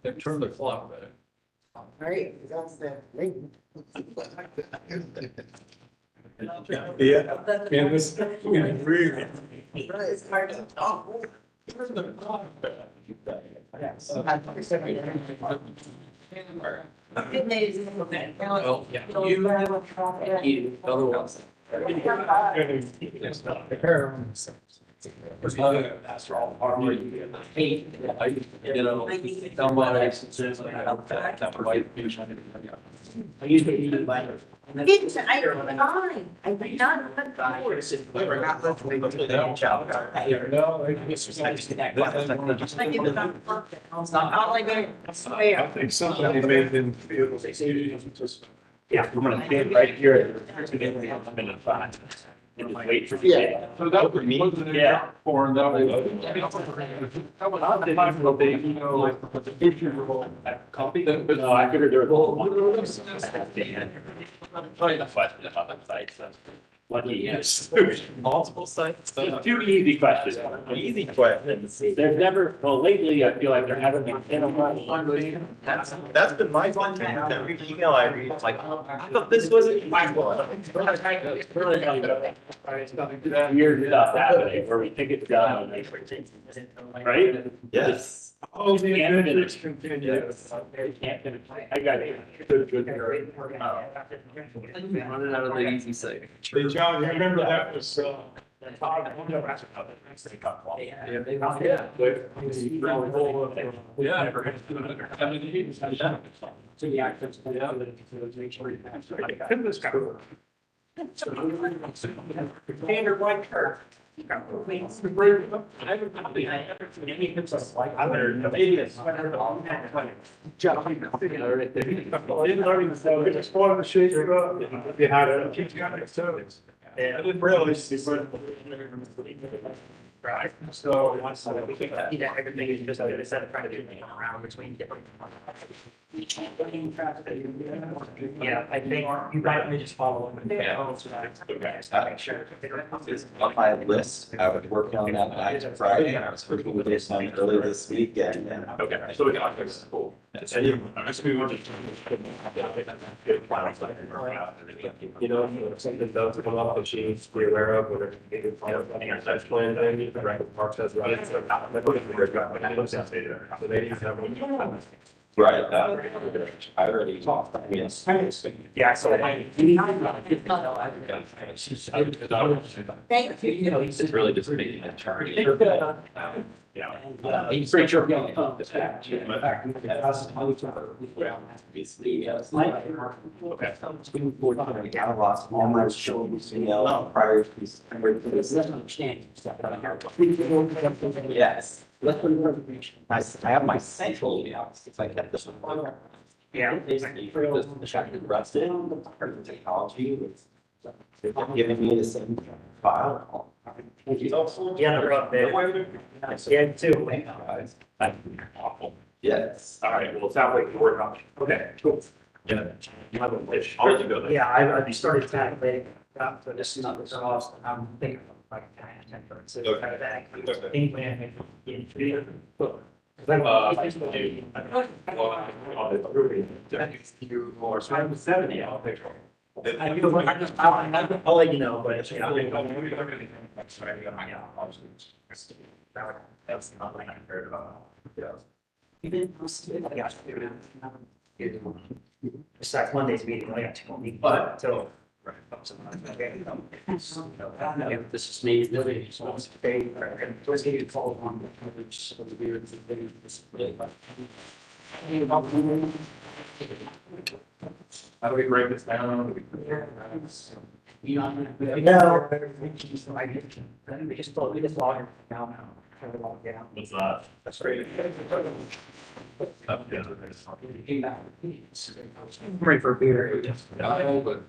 They turned the clock back. All right, that's the ring. Yeah, and this, really. It's hard to talk. Good news. Well, yeah, you, otherwise. After all, hardly, you know, somebody says, that might be. I used to eat like. It's, I don't mind. I've done it before. I think somebody made them feel. Yeah, I'm gonna stand right here. I'm gonna find. And just wait for. Yeah. So that would mean. Yeah. Or that would. Copy? No, I figured there was. Probably the question about the site, so. Lucky, yes. Multiple sites. Two easy questions. Easy questions. There's never, well, lately, I feel like there haven't been. That's been my one thing. Every email I read, it's like, I thought this wasn't my one. Weird stuff happening where we think it's done. Right? Yes. All the adventures continue. I got it. Good. Running out of the easy site. Hey, John, you remember that was, Standard white shirt. I better. Maybe it's. Just wanted to shake it up. Behind it. Yeah, it really. Right, so once we keep that, everything is just, instead of trying to do around between different. Yeah, I think you rightly just follow them. Yeah. Okay. Make sure. It's on my list. I was working on that last Friday, and I was working with this one earlier this week, and. Okay, so we got this, cool. And you, I guess we were just. You know, if something does come up that she needs to be aware of, whether it's a plan, such plan thing, the right park says, right, so. So they need to have. Right, I already talked, yes. Yeah, so. Thank you. You know, it's really just making a turn. Yeah. He's pretty sure. Okay. I lost all my shows, you know, prior to this. Yes. I have my central email, it's like that, this one. Yeah. Basically, for the shot rusted, part of the technology, they're giving me the same file. Yeah, they're up there. Yeah, too. Awful. Yes. All right, well, it sounds like you're working on it. Okay, cool. Yeah. You have a wish. I'll let you go there. Yeah, I started tabulating, so this is not the cost, I'm thinking of like 10%. So kind of that. Anyway, I think, yeah. You more, so I'm 70, I'll pick. I'll let you know, but it's. That's not like I heard about. Yeah. It's like Monday's meeting, I got 2 more meetings, but so. This is me, really, so it's okay, let's get you follow on. How do we break this down? No. We just log it down now. What's that? That's great. Ready for a beer. Yeah, but.